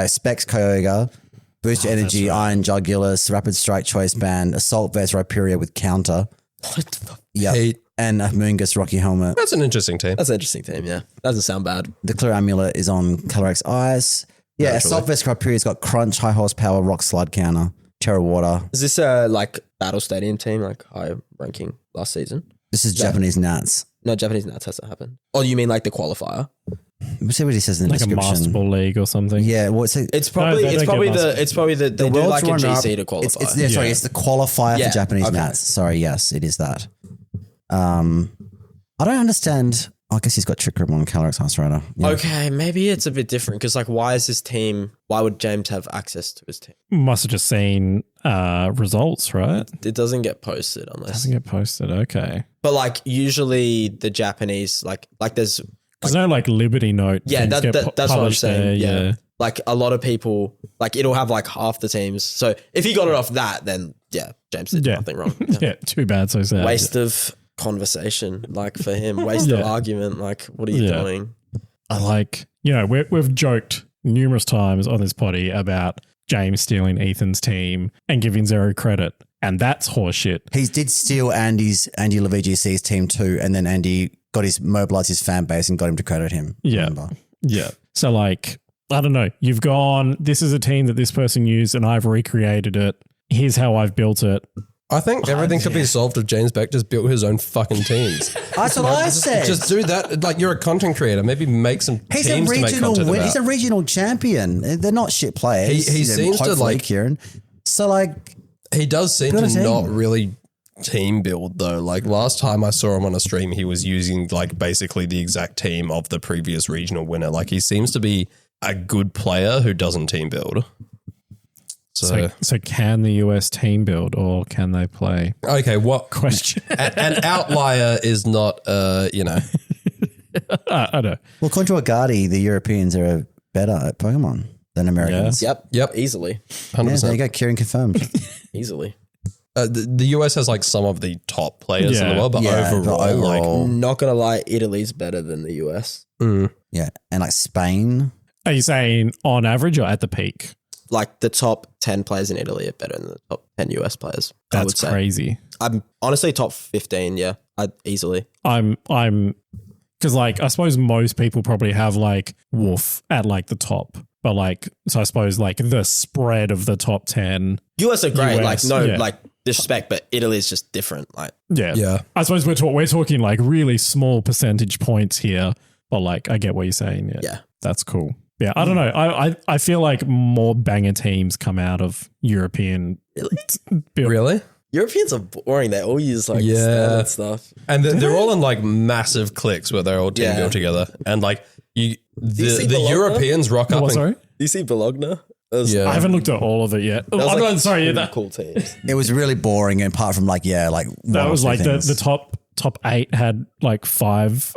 Specs Kyogre, Boost Energy, Iron Jugulus, Rapid Strike Choice Band, Assault Vest Rhyperia with Counter. What the fuck? Yeah. And a Moongus Rocky Helmet. That's an interesting team. That's an interesting team, yeah. Doesn't sound bad. The Clear Amulet is on Calyrex Ice. Yeah, Assault Vest Rhyperia's got Crunch, High Horsepower, Rock Slide Counter, Terrawater. Is this a like Battle Stadium team, like high ranking last season? This is Japanese Nats. No, Japanese Nats hasn't happened. Oh, you mean like the qualifier? See what he says in the like a description. basketball league or something. Yeah, well, It's probably they don't get the they do like a GC to qualify. Sorry, it's the qualifier Yeah, for Japanese okay. Nats. Sorry, yes, it is that. I don't understand. I guess he's got Trick Room on Calyrex Ice Rider. Yeah. Okay, maybe it's a bit different because like why is this team, why would James have access to his team? Must have just seen results, right? It doesn't get posted unless. Doesn't get posted. Okay. But like usually the Japanese like there's There's no like Liberty Note. yeah things get that's what I'm published saying. there, Yeah. Like a lot of people like it'll have like half the teams. So if he got it off that, then yeah, James did Yeah. nothing wrong. Yeah. Too bad. So sad. Waste of conversation, like for him. Waste of Yeah. argument. Like what are you Yeah. doing? I like, we've joked numerous times on this potty about James stealing Ethan's team and giving zero credit. And that's horseshit. He did steal Andy LaVGC's team too, and then Andy mobilized his fan base and got him to credit him. Yeah. Remember? Yeah. So like, I don't know. You've gone, this is a team that this person used and I've recreated it. Here's how I've built it. I think everything could be solved if James Beck just built his own fucking teams. That's what I said. Just do that. Like you're a content creator. Maybe make some He's teams to make content about. He's a regional champion. They're not shit players. He seems to hopefully, like Kieran. So like, He does seem Build a to team. not really team build though. Like last time I saw him on a stream, he was using like basically the exact team of the previous regional winner. Like he seems to be a good player who doesn't team build. So can the US team build or can they play? Okay, what Question. an outlier is not I know. well, contra Agati, the Europeans are better at Pokemon than Americans. Yep. Easily. 100%. Yeah, there you go. Kieran confirmed. Easily. The US has like some of the top players in the Yeah. world, but Yeah, overall, but overall- Not gonna lie, Italy's better than the US. Yeah, and like Spain. Are you saying on average or at the peak? Like the top 10 players in Italy are better than the top 10 US players. I would That's say. crazy. I'm honestly top 15. Yeah, I'd easily. I'm because like I suppose most people probably have like Wolf at like the top, but like so I suppose like the spread of the top 10. US are great. US, like yeah. like disrespect, but Italy is just different. Like Yeah, I suppose we're talking like really small percentage points here, but like I get what you're saying. Yeah. That's cool. Yeah, I don't know. I feel like more banger teams come out of European. build. really? Europeans are boring. They all use like Yeah. standard stuff. And they're all in like massive cliques where they're all team Yeah. built together. And like see the Bologna? Europeans rock up. What, and- sorry? Do you see Bologna? Yeah. I haven't looked at all of it yet. That was, I'm like, not sorry. two That cool teams. It was really boring, and apart from like one was or like two things. the top 8 had like 5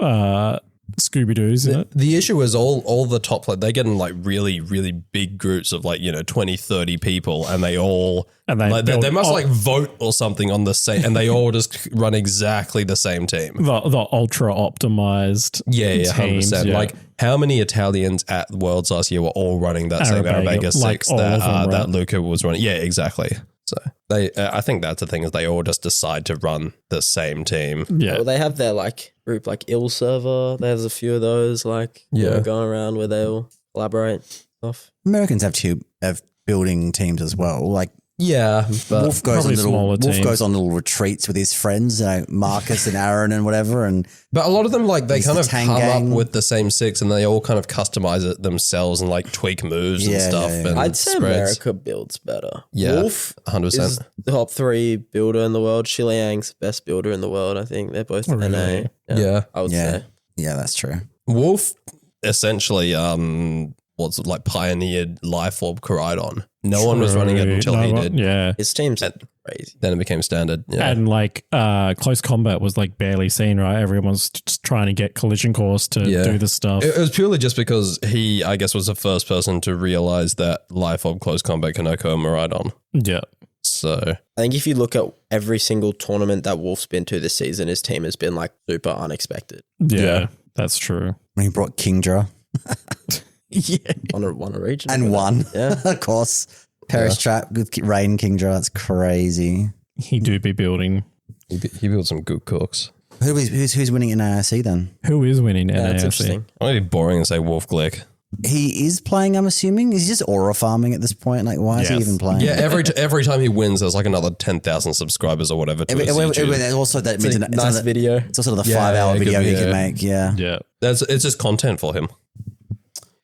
Scooby Doos in it. The issue is all the top players, they get in like really, really big groups of like, 20, 30 people and they all, And they like, build they must up- like vote or something on the same, and they all just run exactly the same team. The ultra optimized Yeah, teams, 100%. yeah. Like how many Italians at Worlds last year were all running that same Arabega, Arabega 6 like all of them, that right? Luca was running? Yeah, exactly. So they, I think that's the thing is they all just decide to run the same team. Yeah. Well, they have their like group like ill server. There's a few of those like going around where they all collaborate stuff. Americans have building teams as well. Like Yeah, but Wolf goes probably smaller Wolf teams. goes on little retreats with his friends, Marcus and Aaron and whatever. And a lot of them like they He's kind the of Tang come gang. up with the same 6 and they all kind of customize it themselves and like tweak moves and Yeah, stuff. yeah, yeah. And I'd say spreads. America builds better. Yeah, Wolf 100%. is the top 3 builder in the world. Shiliang's best builder in the world. I think they're both really? NA. Yeah. I would yeah, say. yeah, that's true. Wolf essentially like pioneered Life Orb Koraidon. No one was running it until he did. Yeah. His team's crazy. Then it became standard. Yeah. And like close combat was like barely seen, right? Everyone was just trying to get collision course to Yeah. do the stuff. It was purely just because he, I guess, was the first person to realize that Life Orb Close Combat can occur Miraidon. Yeah. So I think if you look at every single tournament that Wolf's been to this season, his team has been like super unexpected. Yeah. That's true. When he brought Kingdra On a region. and won, Yeah. of course. Paris Trap with Rain Kingdra. That's crazy. He do be building. he built some good cooks. Who's winning in NAIC then? Who is winning Yeah, that's NAIC? interesting. I'm going to be boring and say Wolf Glick. He is playing, I'm assuming. Is he just aura farming at this point? Like, why is he even playing? Yeah, every time he wins, there's like another 10,000 subscribers or whatever. To his YouTube. Also, that means It's a nice video. It's also the 5-hour video he can make. Yeah, Yeah. It's just content for him.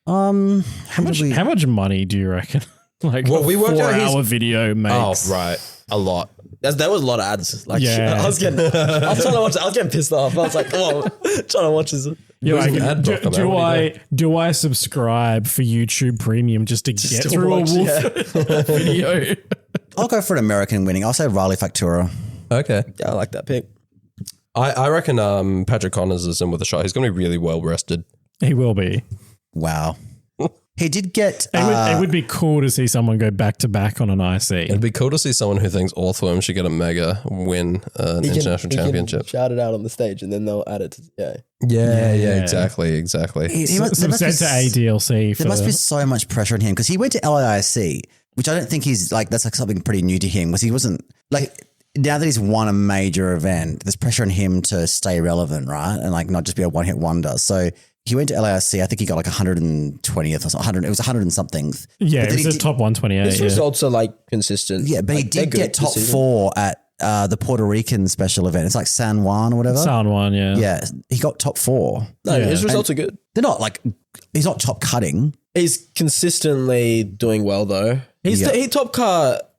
How much money do you reckon? Like Well, we worked out 4-hour video makes. Oh, right. A lot. There was a lot of ads. Like, Yeah. I was trying to watch it. I was getting pissed off. I was like, oh, trying to watch this. Yeah, There's an ad block on that. What do you do I subscribe for YouTube Premium just to get to through watch, a wolf video? I'll go for an American winning. I'll say Riley Factura. Okay. Yeah, I like that pick. I reckon Patrick Connors is in with a shot. He's going to be really well rested. He will be. Wow. He did get. It would be cool to see someone go back to back on an IC. It'd be cool to see someone who thinks Orthworm should get a mega win an international championship. Shout it out on the stage and then they'll add it to Yeah, exactly. He must, Some sent to ADLC. There must be so much pressure on him because he went to LAIC, which I don't think he's like, that's like something pretty new to him because he wasn't like, now that he's won a major event, there's pressure on him to stay relevant, right? And like not just be a one-hit wonder. So he went to LAIC. I think he got like 120th or something. It was 100 and something. Yeah, it was the top 128. His results are like consistent. Yeah, but like, he did get top 4 at the Puerto Rican special event. It's like San Juan or whatever. San Juan, yeah. Yeah, he got top 4. No, Yeah. his results are good. They're not like, he's not top cutting. He's consistently doing well though. He's top cut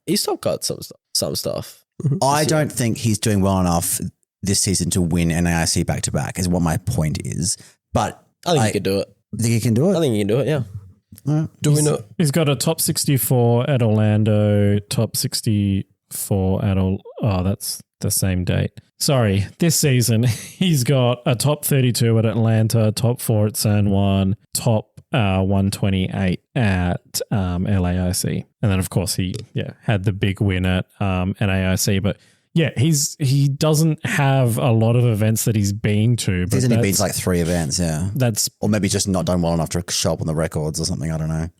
some stuff. I don't think he's doing well enough this season to win NAIC back-to-back is what my point is. But I think he could do it. Think he can do it? I think he can do it, yeah. Do we know? He's got a top 64 at Orlando, top 64 at that's the same date. Sorry, this season he's got a top 32 at Atlanta, top 4 at San Juan, top 128 at LAIC. And then of course he had the big win at NAIC, but yeah, he doesn't have a lot of events that he's been to. But he's only been to like 3 events, yeah. Or maybe just not done well enough to show up on the records or something. I don't know.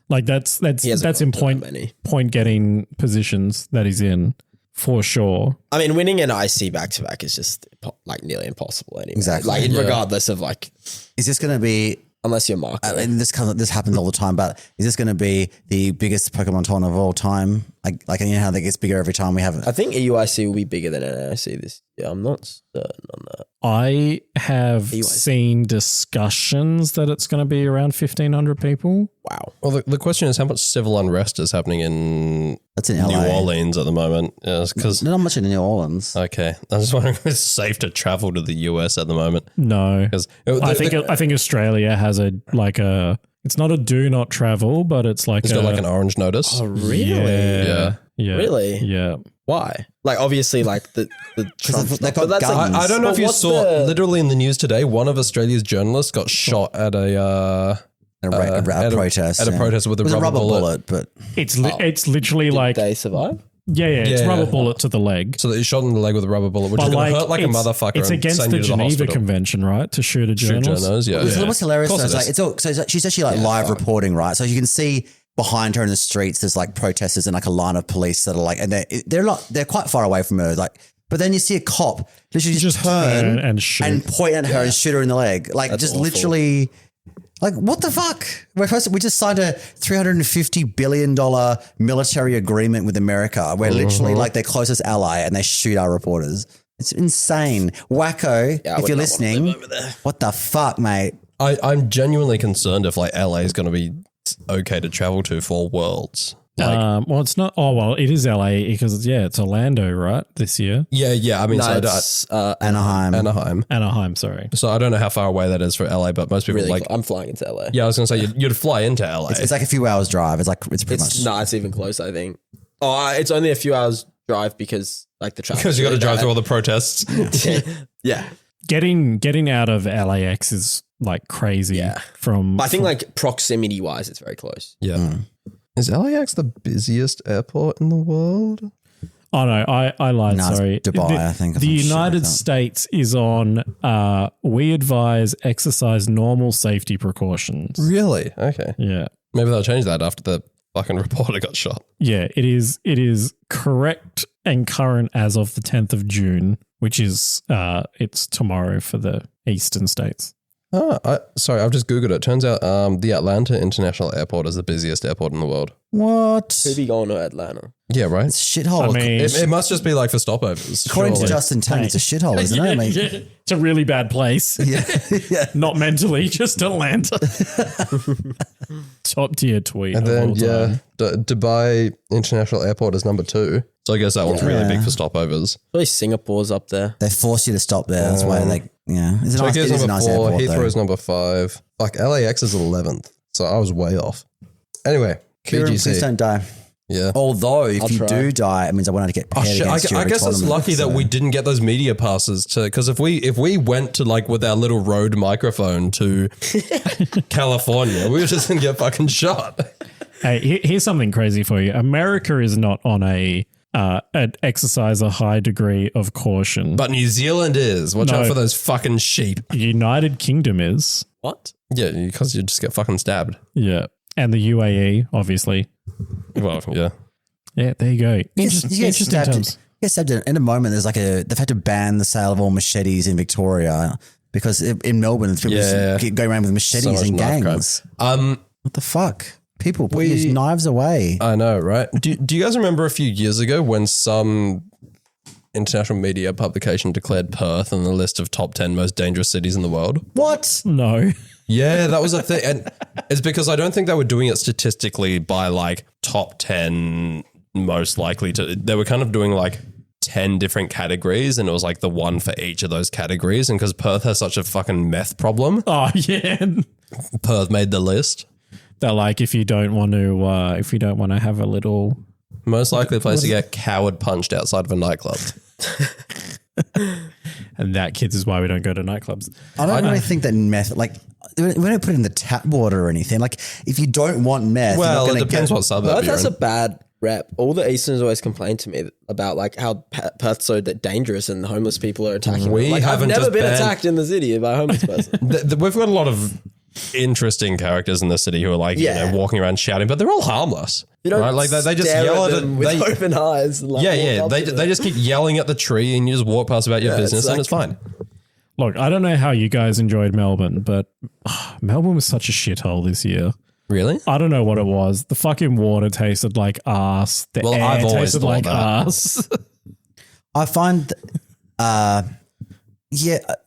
Like that's in point getting positions that he's in for sure. I mean, winning an IC back to back is just like nearly impossible anyway. Exactly. Like regardless of like, is this going to be? Unless you're Marco. And this happens all the time, but is this going to be the biggest Pokemon tournament of all time? Like you know how that gets bigger every time we have it? I think EUIC will be bigger than NAIC this year. I'm not certain on that. I have seen discussions that it's going to be around 1,500 people. Wow. Well, the question is how much civil unrest is happening in New Orleans at the moment? Because not much in New Orleans. Okay, I was just wondering if it's safe to travel to the US at the moment. No, because I think Australia has it's not a do not travel, but it's got like an orange notice. Oh, really? Yeah. Really? Yeah. Why? Like obviously, like the Trump stuff, got but that's guns. I don't know if you saw literally in the news today. One of Australia's journalists got shot at a protest. At a protest with a rubber bullet. But it's literally like they survive. Yeah, it's rubber bullet to the leg. So they shot in the leg with a rubber bullet, which is going to hurt like a motherfucker. It's against the Geneva Convention, right? To shoot a journalist. What's hilarious though is like she's actually like live reporting, right? So you can see behind her in the streets, there's like protesters and like a line of police that are like, and they're quite far away from her, like. But then you see a cop literally just turn and shoot and point at her and shoot her in the leg, like that's just awful. Literally. Like, what the fuck? We just signed a $350 billion military agreement with America. We're literally like their closest ally and they shoot our reporters. It's insane. Wacko, if you're listening, what the fuck, mate? I'm genuinely concerned if like LA is going to be okay to travel to for Worlds. Well, it's not. Oh, well, it is LA because it's Orlando, right? This year. Yeah. I mean, it's Anaheim. Sorry. So I don't know how far away that is for LA, but most people really I'm flying into LA. Yeah, I was going to say you'd fly into LA. It's like a few hours drive. It's pretty much. No, it's even close. I think. Oh, it's only a few hours drive because like the traffic. Because you got to drive through all the protests. Yeah. Getting out of LAX is like crazy. Yeah. But I think like proximity wise, it's very close. Yeah. Is LAX the busiest airport in the world? Oh no, I lied. No, sorry, Dubai. I think the United States is on. We advise exercise normal safety precautions. Really? Okay. Yeah. Maybe they'll change that after the fucking reporter got shot. Yeah, it is. It is correct and current as of the 10th of June, which is it's tomorrow for the eastern states. Sorry, I've just Googled it. Turns out the Atlanta International Airport is the busiest airport in the world. What? Who'd be going to Atlanta? Yeah, right? It's a shithole. I mean, It must just be like for stopovers. According to surely. Justin Tang, it's a shithole, isn't it? I mean, it's a really bad place. yeah. Not mentally, just Atlanta. Top tier tweet. And of then, all time. Dubai International Airport is number 2. So I guess that one's really big for stopovers. Probably Singapore's up there. They force you to stop there. That's why it's a nice, Tokyo's it is a number nice 4, airport, Heathrow's though. number 5. Like LAX is 11th. So I was way off. Anyway, Kieran, please VGC. don't die. Yeah. Although, if you try. do die, it means I won't have to get Oh, paired shit. against you I every guess it's tournament, lucky that so- we didn't get those media passes to, because if we went to like with our little Rode microphone to California, we were just gonna get fucking shot. Hey, here's something crazy for you. America is not on exercise a high degree of caution. But New Zealand is. Watch No. out for those fucking sheep. United Kingdom is. What? Yeah, because you just get fucking stabbed. Yeah. And the UAE, obviously. Well, yeah. Yeah, there you go. You get Interesting stabbed, terms. you get stabbed in a moment. There's they've had to ban the sale of all machetes in Victoria because in Melbourne, people just going around with machetes So much and knife gangs. crime. What the fuck? People put these knives away. I know, right? Do you guys remember a few years ago when some international media publication declared Perth on the list of top 10 most dangerous cities in the world? What? No. Yeah, that was a thing. And it's because I don't think they were doing it statistically by like top 10 most likely to. They were kind of doing like 10 different categories and it was like the one for each of those categories. And because Perth has such a fucking meth problem, Oh, yeah. Perth made the list. They're like, if you don't want to have a little. Most likely place to get coward punched outside of a nightclub. And that, kids, is why we don't go to nightclubs. I don't really think that meth, like, we don't put it in the tap water or anything. Like, if you don't want meth, Well, you're it not depends get, what suburb Perth you're has in. a bad rep. All the Easterners always complain to me about like how Perth's so dangerous and homeless people are attacking them. We Like, I've haven't never just been banned- attacked in the city by a homeless person. We've got a lot of interesting characters in the city who are like, walking around shouting, but they're all harmless. You don't right? Like they just stare yell at at them it. with They, open eyes. And like yeah. walk up They to them. just keep yelling at the tree and you just walk past about your business and it's fine. Look, I don't know how you guys enjoyed Melbourne, but Melbourne was such a shithole this year. Really? I don't know what it was. The fucking water tasted like ass. The Well, air I've always tasted thought like that. ass. I find,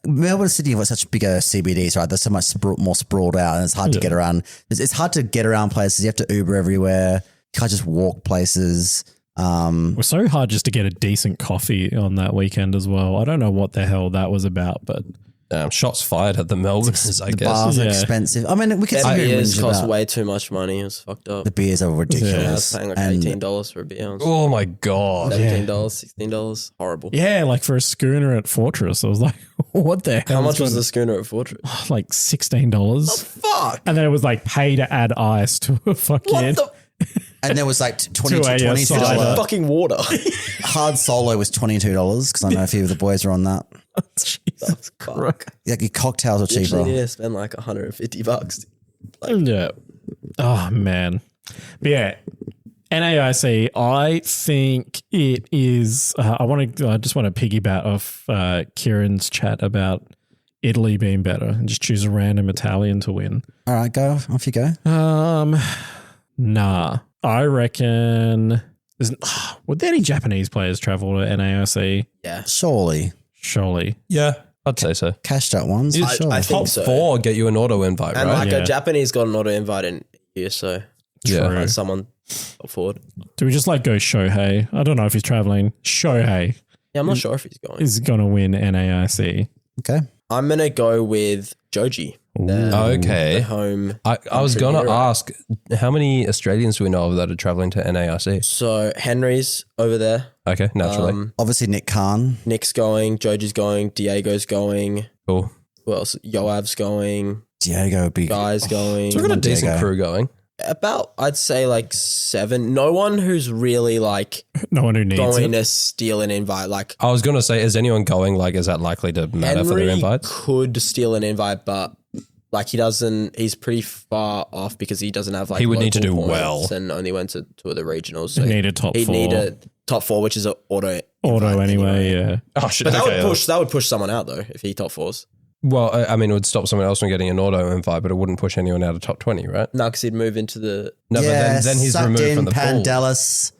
Melbourne City was such bigger CBDs, right? There's so much more sprawled out and it's hard to get around. It's hard to get around places. You have to Uber everywhere. You can't just walk places. It was so hard just to get a decent coffee on that weekend as well. I don't know what the hell that was about, but Shots fired at the Melbournes, I The guess. bars are Yeah. expensive. I mean, we could sit Their here and beers whinge cost about way too much money. It was fucked up. the beers are I was ridiculous. paying like And $18 for a beer. Oh my God. $17, $16. Horrible. yeah, like for a schooner at Fortress, I was like, what the hell? How much was the schooner at Fortress? Like $16. Fuck. And then it was like pay to add ice to a fucking. What the And there was like To a $22 cider. fucking water? hard solo was $22 because I know a few of the boys are on that. Jesus Christ. Like your cocktails are Usually cheaper. need to spend like $150. Yeah. Oh man. But yeah. NAIC, I think it is. I just want to piggyback off Kieran's chat about Italy being better and just choose a random Italian to win. All right, go. Off you go. Nah. I reckon. Would any Japanese players travel to NAIC? Yeah. Surely. Surely. Yeah, I'd say so. Cashed out ones. You- Sure. I think Top so. 4 get you an auto invite, And right? like Yeah. a Japanese got an auto invite in here, so Yeah. like someone afford. Do we just like go Shohei? I don't know if he's traveling. Shohei Yeah, I'm not sure if he's going. is going to win NAIC. Okay. I'm gonna go with Joji. The Okay. home. I was going to hero. ask, how many Australians do we know of that are traveling to NAIC? So Henry's over there. Okay, naturally. Obviously, Nick Khan. Nick's going. Joji's going. Diego's going. Cool. Who else? Yoav's going. Diego would be. Guy's going. So we've got a decent Diego. crew going. About, I'd say like 7. No one who's really like No one who needs going it. to steal an invite. Like I was going to say, is anyone going? Like, is that likely to matter for their Henry invites? could steal an invite, but like he doesn't. He's pretty far off because he doesn't have like. He would need to local do points well. and only went to 2 of the regionals. So He'd need a top he'd 4. need a top 4, which is an auto Auto invite anyway, yeah. Oh, shit. But okay, that would push someone out though if he top 4s. Well, I mean, it would stop someone else from getting an auto invite, but it wouldn't push anyone out of top 20, right? No, because he'd move into the... No, but then he's sucked removed in, from the pool. Pandelis,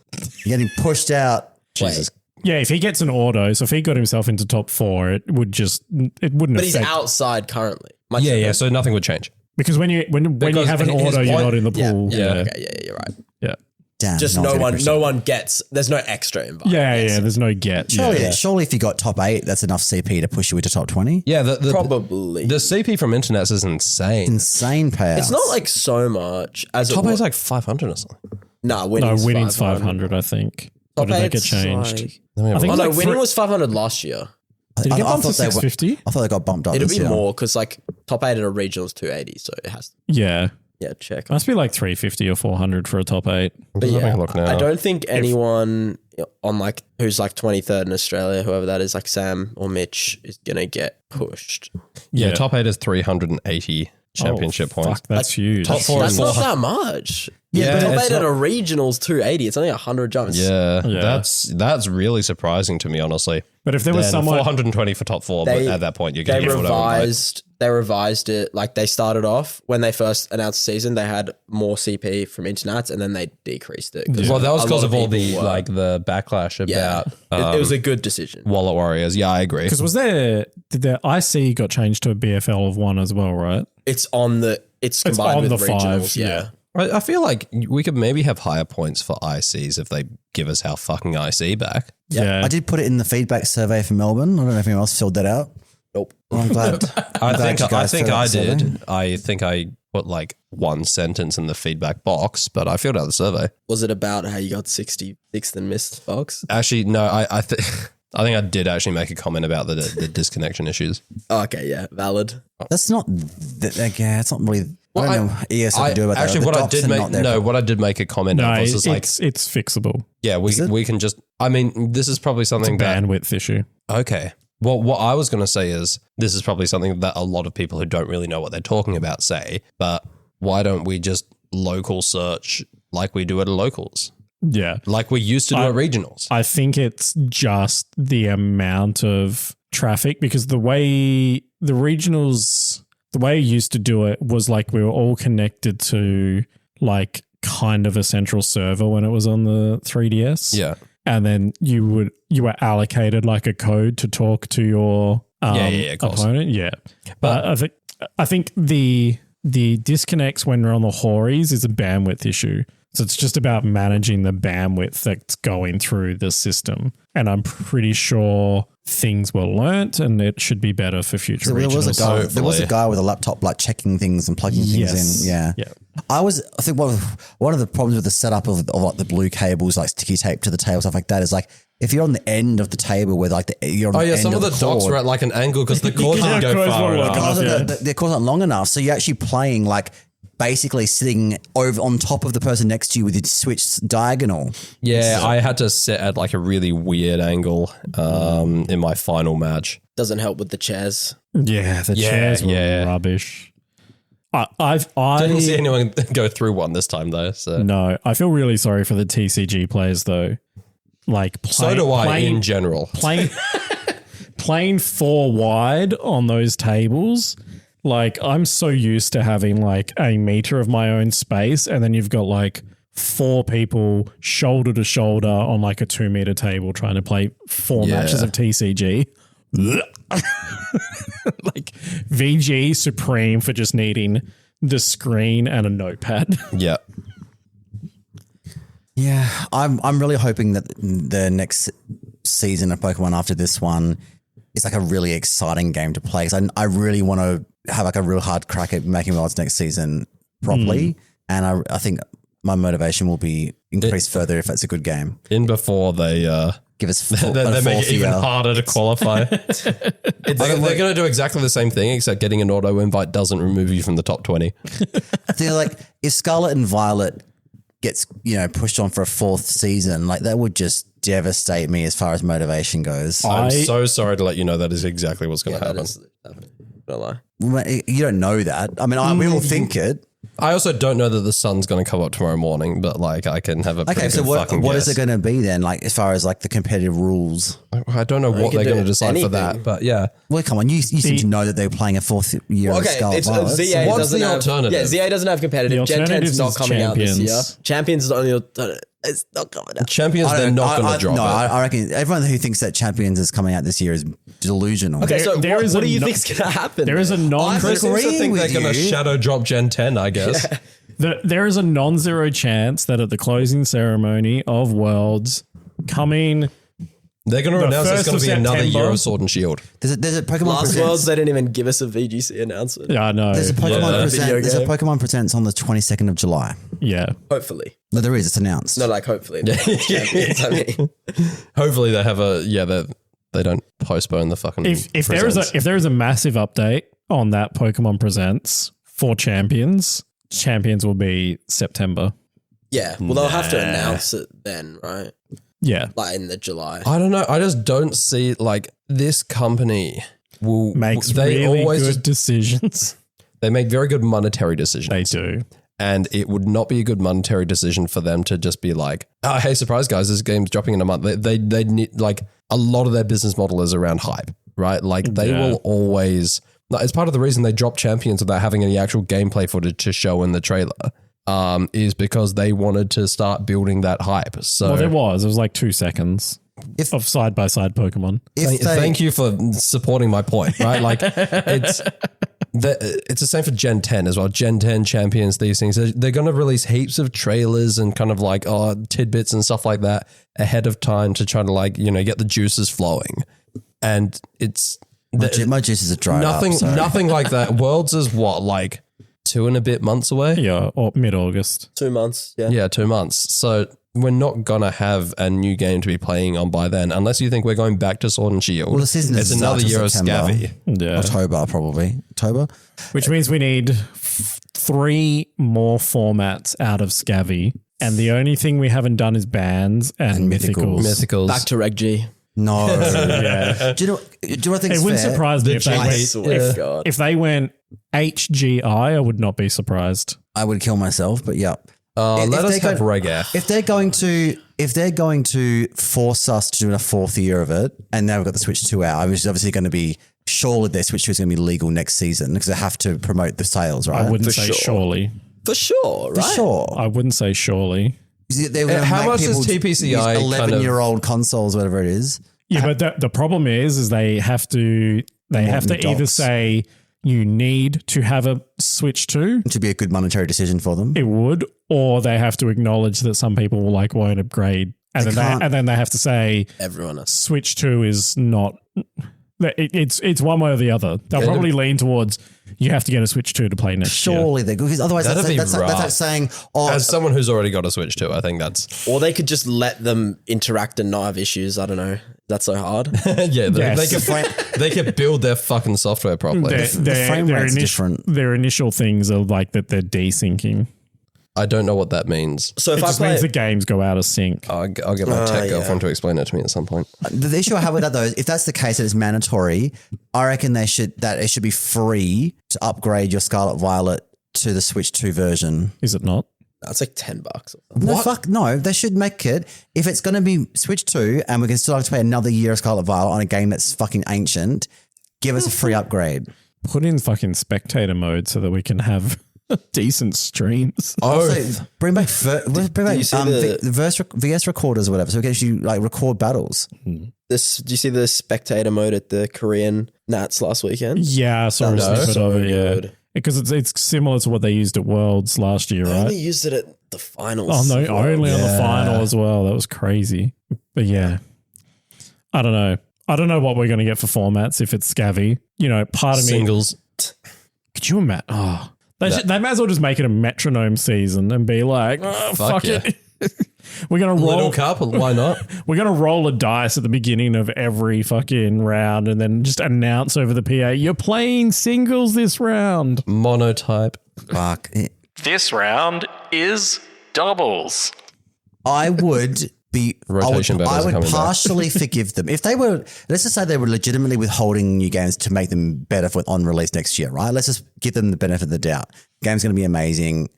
getting pushed out. Jesus. Yeah, if he gets an auto, so if he got himself into top 4, it wouldn't But he's affect. outside currently. Yeah, so nothing would change. Because when you have an his auto, you're point- not in the pool. Yeah. Okay, yeah, you're right. Yeah. Damn, Just not no one gets... There's no extra invite. Yeah, there's no get. Surely if you got top 8, that's enough CP to push you into top 20. Yeah, the Probably. The CP from Internets is insane. Insane payouts. It's not like so much as Top it 8 was. is like 500 or something. Nah, Winning's 500, I think. Or Top did that get 8's changed? like- I think Oh, no, like winning was 500 last year. Did it get bumped to they were- 650? I thought they got bumped up. It'll this be year. more because like top 8 at a regional is 280, so it has to... Yeah. Yeah, check. Must be like 350 or 400 for a top 8. But Having yeah, a look now. I don't think anyone on like who's like 23rd in Australia, whoever that is, like Sam or Mitch, is gonna get pushed. Yeah, top 8 is 380 championship Oh, points. Fuck, that's huge. Top 4 That's is not 400. that much. Yeah, top it's 8 at not- a regional's 280. It's only 100 jumps. Yeah, Yeah. that's really surprising to me, honestly. But if there was Then someone... 420 for top 4, They- but at that point you're They getting an auto invite. revised it. Like they started off when they first announced the season, they had more CP from Internets, and then they decreased it. Well, that was a because lot of all the people were- the backlash yeah. about It was a good decision. Wallet Warriors. Yeah, I agree. Because did the IC got changed to a BFL of 1 as well, right? It's combined on with the regionals. 5, Yeah. I feel like we could maybe have higher points for ICs if they give us our fucking IC back. Yeah. I did put it in the feedback survey for Melbourne. I don't know if anyone else filled that out. Nope. Well, I'm glad. I think you guys filled out I the survey. did. I think I put like one sentence in the feedback box, but I filled out the survey. Was it about how you got 66th and missed box? Actually, no. I think I did actually make a comment about the disconnection issues. Oh, okay, yeah, valid. That's not. Yeah, it's not really. Well, I don't know. ES have to do about actually, that. what I did make what I did make a comment No, of was just like, it's fixable. yeah, we can just. I mean, this is probably something that Bandwidth issue. okay. Well, what I was going to say is this is probably something that a lot of people who don't really know what they're talking about say, but why don't we just local search like we do at locals? Yeah. Like we used to do at regionals. I think it's just the amount of traffic because the way the regionals, the way you used to do it was like we were all connected to like kind of a central server when it was on the 3DS. Yeah. And then you were allocated like a code to talk to your of course. opponent. Yeah. But I think the disconnects when we're on the Hories is a bandwidth issue. So it's just about managing the bandwidth that's going through the system. And I'm pretty sure things were learnt and it should be better for future There was regionals. there was a guy with a laptop like checking things and plugging things in. Yeah. I think one of the problems with the setup of like the blue cables, like sticky tape to the table, stuff like that, is like if you're on the end of the table where like you're on the end some of the docks cord, were at like an angle because the cords didn't go cords far won't work enough. enough. their cords aren't long enough, so you're actually playing like basically sitting over on top of the person next to you with your switch diagonal. Yeah, I had to sit at like a really weird angle in my final match. Doesn't help with the chairs. Yeah, the chairs were rubbish. I Didn't see anyone go through one this time though. So No, I feel really sorry for the TCG players though. Like so do I in general. Playing 4 wide on those tables. Like I'm so used to having like a meter of my own space, and then you've got like 4 people shoulder to shoulder on like a 2 meter table trying to play 4 matches of TCG. Like VG supreme for just needing the screen and a notepad. Yeah. Yeah, I'm really hoping that the next season of Pokemon after this one is like a really exciting game to play. Because I really want to have like a real hard crack at making Worlds next season properly, and I think my motivation will be increased further if it's a good game. In before they Give us they make it even harder to qualify. They're going to do exactly the same thing, except getting an auto invite doesn't remove you from the top 20. They're like, if Scarlet and Violet gets pushed on for a 4th season, like that would just devastate me as far as motivation goes. I'm so sorry to let you know that is exactly what's going to happen. Don't lie. You don't know that. I mean, we all think it. I also don't know that the sun's going to come up tomorrow morning, but like I can have a pretty good fucking what guess. is it going to be then? Like as far as like the competitive rules? I don't know what they're going to decide for that, but yeah. Well, come on, you seem to know that they're playing a fourth year of Scarlet Violet. ZA What's doesn't the have, alternative? Yeah, ZA doesn't have competitive. The Gen 10's alternatives not is coming out this year. Champions. Champions is the only alternative. It's not coming out. Champions, they're not going to drop No, it. I reckon everyone who thinks that Champions is coming out this year is delusional. Okay, so There is what a do you no- think's going to happen? There is a non I also think with they're going to you. shadow drop Gen 10, I guess. there is a non-zero chance that at the closing ceremony of Worlds coming They're going to The announce there's 1st going of to be another September. year of Sword and Shield. There's a Pokemon Last Presents. Worlds, they didn't even give us a VGC announcement. Yeah, I know. There's a Pokemon Yeah. Presents. Video There's a game. Pokemon Presents on the 22nd of July. Yeah. Hopefully. No, there is. It's announced. No, like hopefully. Champions, I mean. Hopefully they have they don't postpone the fucking If presents. there is a massive update on that Pokemon Presents for Champions will be September. Yeah. Well, they'll have to announce it then, right? Yeah. Like in the July. I don't know. I just don't see like this company will Makes they really always good just, decisions. they make very good monetary decisions. They do. And it would not be a good monetary decision for them to just be like, oh, hey, surprise, guys, this game's dropping in a month. They need, like, a lot of their business model is around hype, right? Like, they will always, like, it's part of the reason they dropped Champions without having any actual gameplay footage to show in the trailer, is because they wanted to start building that hype. So, Well, it was like 2 seconds of side-by-side Pokemon. thank you for supporting my point, right? Like, it's the same for Gen 10 as well. Gen 10 Champions, these things, they're going to release heaps of trailers and kind of like tidbits and stuff like that ahead of time to try to like, you know, get the juices flowing. And it's My juices are dried up. nothing like that. Worlds is what, like 2 and a bit months away? Yeah, or mid-August. 2 months. Yeah. Yeah, 2 months. So we're not going to have a new game to be playing on by then, unless you think we're going back to Sword and Shield. Well, the season it's doesn't another start till year of September. Scabby. Yeah. October, probably. October? Which means we need 3 more formats out of Scavvy. And the only thing we haven't done is bands and mythicals. Mythicals. Back to Reg G. No. Yeah. Do you know what I think It is wouldn't fair? surprise me if they I went, swear to God. if they went HGI, I would not be surprised. I would kill myself, but yeah. Let us they have go- Reg F. If they're going to force us to do a 4th year of it, and now we've got the Switch 2 out, which is obviously going to be, surely their Switch 2 is going to be legal next season because they have to promote the sales, right? I wouldn't For say sure. surely. For sure, For right? sure. I wouldn't say surely. They're gonna How make much does people TPCI use kind of- 11-year-old consoles, whatever it is. Yeah, but the problem is they have to either docs. say you need to have a Switch 2, It should be a good monetary decision for them. it would, or they have to acknowledge that some people won't upgrade, and then they have to say Everyone else. Switch 2 is not. It's one way or the other. They'll probably lean towards you have to get a Switch 2 to play next year. Surely they're good because otherwise That'd be that's like rough. saying, As someone who's already got a Switch too, I think that's Or they could just let them interact and not have issues. I don't know. That's so hard. yeah. Yes. They could build their fucking software properly. the frame rate's different. Their initial things are like that they're desyncing. I don't know what that means. So if It I just play means the games go out of sync. I'll get my tech girlfriend to explain it to me at some point. The issue I have with that though is if that's the case that it's mandatory, I reckon it should be free to upgrade your Scarlet Violet to the Switch 2 version. Is it not? that's like $10. No, fuck no. They should make it if it's going to be Switch 2 and we can still have to play another year of Scarlet Violet on a game that's fucking ancient. Give us a free upgrade. Put in fucking spectator mode so that we can have decent streams. Also, bring back you see the- VS recorders or whatever, so we can actually like record battles. Do you see the spectator mode at the Korean Nats last weekend? Yeah, I saw a That was snippet so of it. Yeah, good. because it's similar to what they used at Worlds last year, I right? only used it at the finals. Oh no, as well. only on the final as well. That was crazy. But yeah, I don't know. I don't know what we're going to get for formats if it's Scavvy. You know, part of Singles. Could you imagine? Oh, they might as well just make it a metronome season and be like, fuck yeah. it. We're gonna roll. Little cup, why not? We're gonna roll a dice at the beginning of every fucking round, and then just announce over the PA, "You're playing singles this round." Monotype. Fuck. This round is doubles. I would be. Rotation I battles are would coming back. partially forgive them if they were. Let's just say they were legitimately withholding new games to make them better for on release next year, right? Let's just give them the benefit of the doubt. Game's going to be amazing,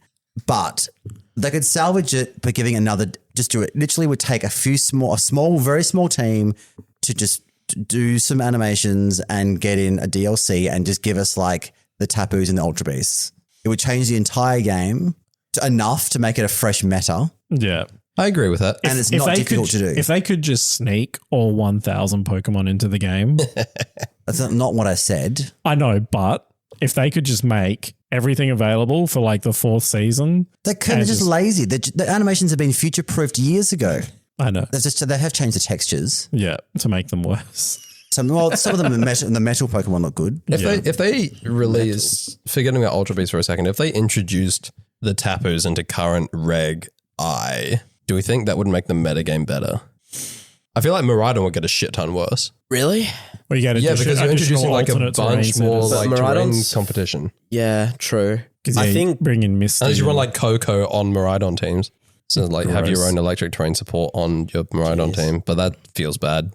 but they could salvage it by giving another. Just do it. Literally, would take a small, very small team to just do some animations and get in a DLC and just give us like the Tapus and the Ultra Beasts. It would change the entire game enough to make it a fresh meta. Yeah. I agree with that. And it's not difficult to do. If they could just sneak all 1,000 Pokemon into the game. That's not what I said. I know, but if they could just make everything available for like the 4th season. They're kind of just lazy. The animations have been future-proofed years ago. I know. They have changed the textures. Yeah, to make them worse. Some of them, the metal Pokemon look good. If they release, forgetting about Ultra Beast for a second, if they introduced the Tapus into current Reg I, do we think that would make the metagame better? I feel like Miraidon would get a shit ton worse. Really? Well, you get because you're introducing like a bunch more like terrain competition. Yeah, true. I think bring in Misty. Unless you run like Coco on Miraidon teams. So like have your own electric terrain support on your Miraidon team, but that feels bad.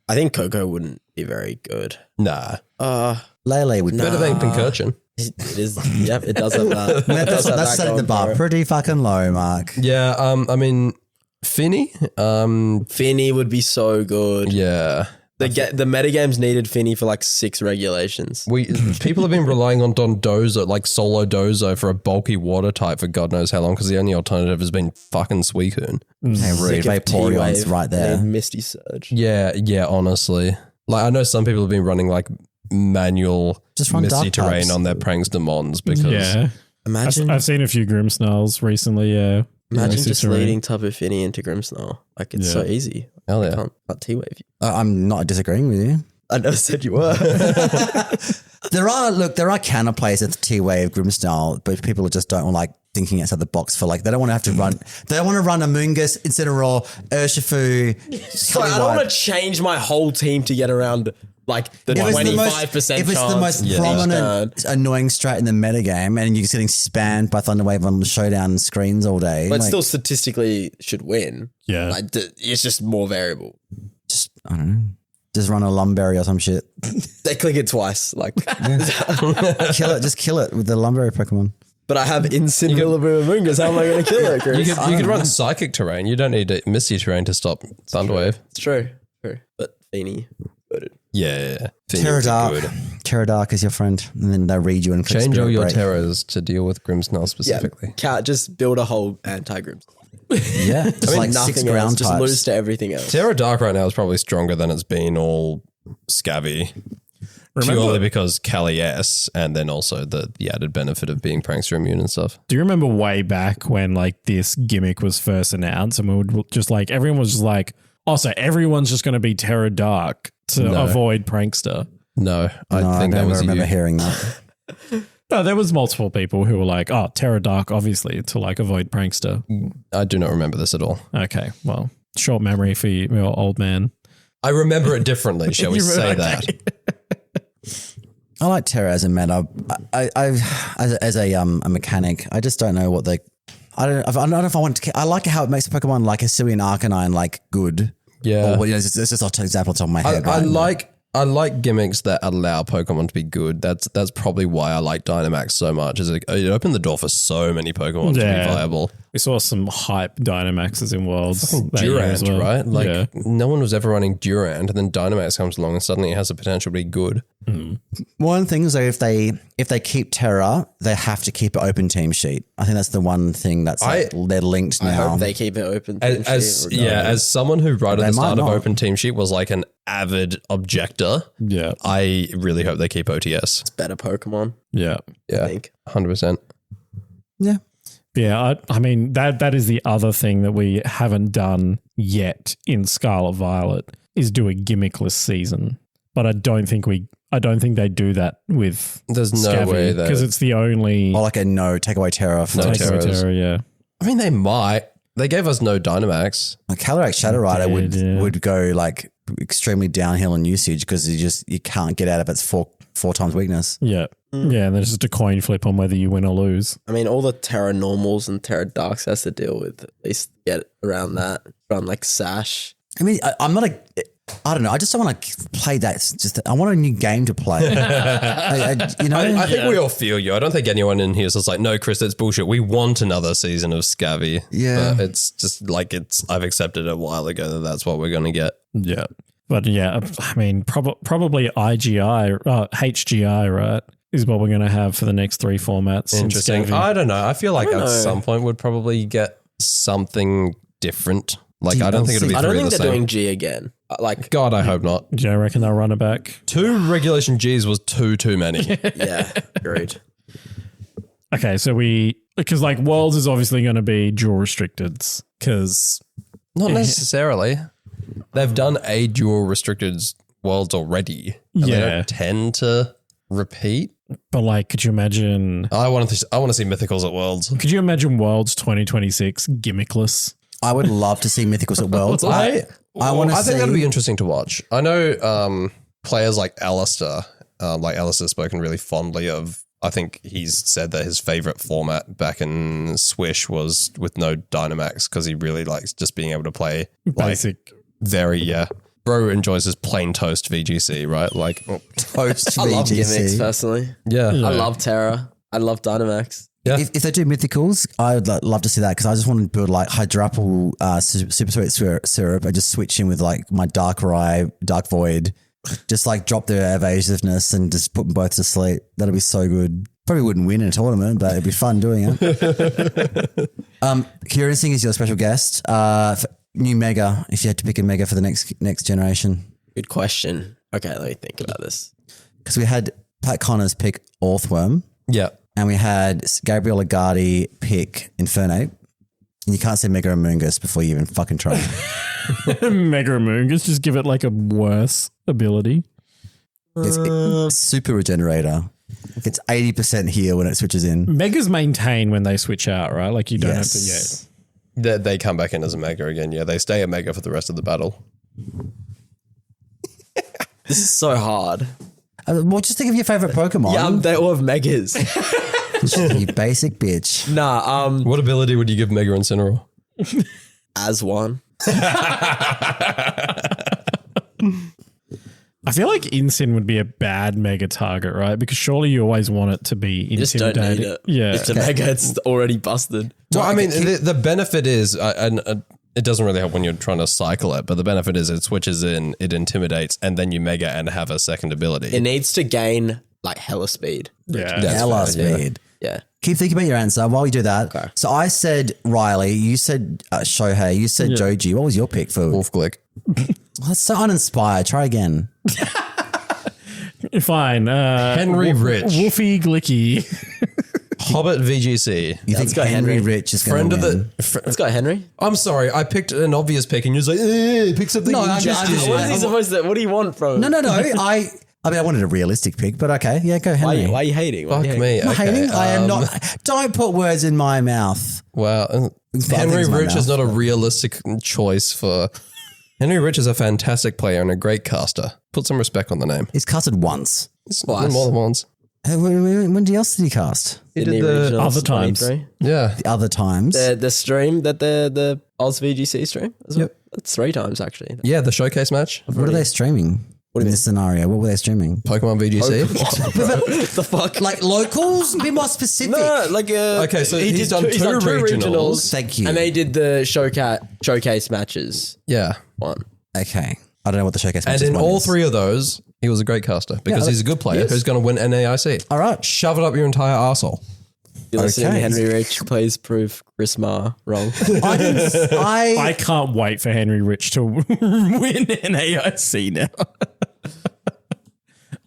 I think Coco wouldn't be very good. Nah. Lele would be better than Pincurchin. It is. Yep, it does have that. That's setting the bar pretty fucking low, Mark. Yeah. I mean, Finny. Finny would be so good. Yeah. The metagames needed Finny for like 6 regulations. People have been relying on Dondozo, like Solo Dozo, for a bulky water type for God knows how long, because the only alternative has been fucking Suicune. Hey, rude. Vaporeon's right there. Misty Surge. Yeah, honestly. Like, I know some people have been running like manual Misty terrain on their Prankster Mons because... Imagine. I've seen a few Grimmsnarls recently, Imagine just leading Tapu Fini into Grimmsnarl. Like, it's so easy. Hell yeah. Can't T-wave you. I'm not disagreeing with you. I never said you were. There are counter plays at the T-Wave Grimmsnarl, but people just don't like thinking outside the box for like, they don't want to have to run. They don't want to run a Mungus, Incineroar, Urshifu. Sorry, I don't want to change my whole team to get around like the 25% chance. If it's the most prominent, annoying strat in the metagame and you're just getting spammed by Thunderwave on the showdown screens all day. But still statistically should win. Yeah. Like, it's just more variable. Just, I don't know. Just run a Lumberry or some shit. They click it twice. Like, kill it. Just kill it with the Lumberry Pokemon. But I have Incineroar and Mungus. How am I going to kill it, Chris? You could run Psychic terrain. You don't need Misty terrain to stop Thunderwave. It's true. But Fini. Yeah. Terradark is your friend. And then they read you and change all your terrors to deal with Grimmsnarl specifically. Yeah, just build a whole anti-Grimmsnarl. Yeah. Just like 6 ground types. Just lose to everything else. Terradark right now is probably stronger than it's been all Scabby. Purely because Cali S and then also the added benefit of being Prankster immune and stuff. Do you remember way back when like this gimmick was first announced and we would just like, everyone was just like, oh, so everyone's just going to be Terradark to avoid Prankster? No, I think that was remember hearing that. No, there was multiple people who were like, oh, Terradark, obviously, to like avoid Prankster. I do not remember this at all. Okay, well, short memory for your old man. I remember it differently, shall we say that? I like Terra as a meta. As a mechanic, I just don't know what they... I don't know if I want to... I like how it makes Pokemon like Hisuian and Arcanine like good. Yeah. Or, it's just an example on top of my head. I like gimmicks that allow Pokemon to be good. That's probably why I like Dynamax so much. Is it opened the door for so many Pokemon to be viable. We saw some hype Dynamaxes in Worlds. Durant, right? Like no one was ever running Durant, and then Dynamax comes along and suddenly it has the potential to be good. One thing is, though, if they keep Terra, they have to keep an open team sheet. I think that's the one thing that's they're linked now. I hope they keep it open. As someone who right at the start of Open Team Sheet was like an avid objector. Yeah, I really hope they keep OTS. It's better Pokemon. Yeah, I think 100%. Yeah. Yeah, I mean that is the other thing that we haven't done yet in Scarlet Violet is do a gimmickless season. But I don't think they do that with There's no way that because it's the only or like take away Terra for Terra, yeah. I mean they might. They gave us no Dynamax. Like Calyrex Shadow Rider would go like extremely downhill in usage because you can't get out of its 4 times weakness. Yeah. Yeah, and there's just a coin flip on whether you win or lose. I mean, all the Terra normals and Terra darks has to deal with at least get around that. Run like Sash. I mean, I'm not I don't know. I just don't want to play that. It's just I want a new game to play. I think we all feel you. I don't think anyone in here is just like, no, Chris, that's bullshit. We want another season of Scabby. Yeah. But it's just like I've accepted a while ago that that's what we're going to get. Yeah. But yeah, I mean, probably HGI, right, is what we're going to have for the next 3 formats. Interesting. I don't know. I feel like at some point we'd probably get something different. Like, I don't think it'll be 3 I don't of think the they're same. doing G again. Like, God, I hope not. Do you reckon they'll run it back? 2 regulation Gs was too many. yeah, agreed. Okay, so because like Worlds is obviously going to be dual restricted because Not necessarily. They've done a dual restricted Worlds already. And they don't tend to repeat. But like, could you imagine? I want to see Mythicals at Worlds. Could you imagine Worlds 2026 gimmickless? I would love to see Mythicals at Worlds. I think that'd be interesting to watch. I know players like Alistair, Alistair's spoken really fondly of. I think he's said that his favorite format back in Swish was with no Dynamax because he really likes just being able to play Basic. Bro enjoys his plain toast VGC, right? Like toast I love VGC. gimmicks personally. Yeah. I love Terra. I love Dynamax. Yeah. If they do Mythicals, I would love to see that because I just want to build like Hydrapple Super Sweet Syrup and just switch in with like my Darkrai, Dark Void, just like drop their evasiveness and just put them both to sleep. That'd be so good. Probably wouldn't win in a tournament, but it'd be fun doing it. Kiran Singh is your special guest. New Mega, if you had to pick a Mega for the next generation. Good question. Okay, let me think about this. Because we had Pat Connors pick Orthworm. Yeah. And we had Gabriel Lagarde pick Infernape. And you can't say Mega Amoongus before you even fucking try. Mega Amoongus, just give it like a worse ability. It's Super Regenerator. It's 80% heal when it switches in. Megas maintain when they switch out, right? Like you don't have to. Yeah. They come back in as a Mega again. Yeah, they stay a Mega for the rest of the battle. This is so hard. Well, just think of your favorite Pokemon. Yeah, they all have Megas. You basic bitch. Nah, What ability would you give Mega Incineroar? as one. I feel like Incin would be a bad Mega target, right? Because surely you always want it to be You just don't intimidating. need it. Yeah. If the Mega, it's already busted. Well, I mean, the benefit is, and it doesn't really help when you're trying to cycle it, but the benefit is it switches in, it intimidates, and then you Mega and have a second ability. It needs to gain like hella speed. Yeah. Hella fair, speed. Yeah. Keep thinking about your answer while you do that. Okay. So I said Riley, you said Shohei, you said Joji. What was your pick for? Wolf Glick. Well, that's so uninspired. Try again. Fine. Henry Rich. Wolfie Glicky. Hobbit VGC. You think go Henry Henry. Rich is Friend going of to win? the... Let's go, Henry. I'm sorry, I picked an obvious pick and you're just like, pick something. No, you I'm just just- did. What is he supposed to? What do you want from? No. I mean, I wanted a realistic pick, but okay. Yeah, go Henry. Why are you hating? Why are you Fuck hating? me. I'm not Okay. hating. I am not. Don't put words in my mouth. Wow. Henry things in my Rich is mouth. not a realistic choice for... Henry Rich is a fantastic player and a great caster. Put some respect on the name. He's casted once. It's Twice. more than once. Hey, when else did he cast? He Sydney did the... Regionals other times. 23. Yeah. The other times. The stream that the Oz VGC stream as well. That's 3 times actually. Yeah, the showcase match. What are they streaming? In this scenario, what were they streaming? Pokemon VGC. The fuck? Like locals? Be more specific. No, like Okay, so he's done two regionals. Thank you. And they did the showcase matches. Yeah. One. Okay. I don't know what the showcase And matches in one all is. 3 of those, he was a great caster because Yeah, he's a good player who's going to win NAIC. All right. Shove it up your entire arsehole. You're listening to Okay. Henry Rich. Please prove Chris Ma wrong. I can't wait for Henry Rich to win NAIC now.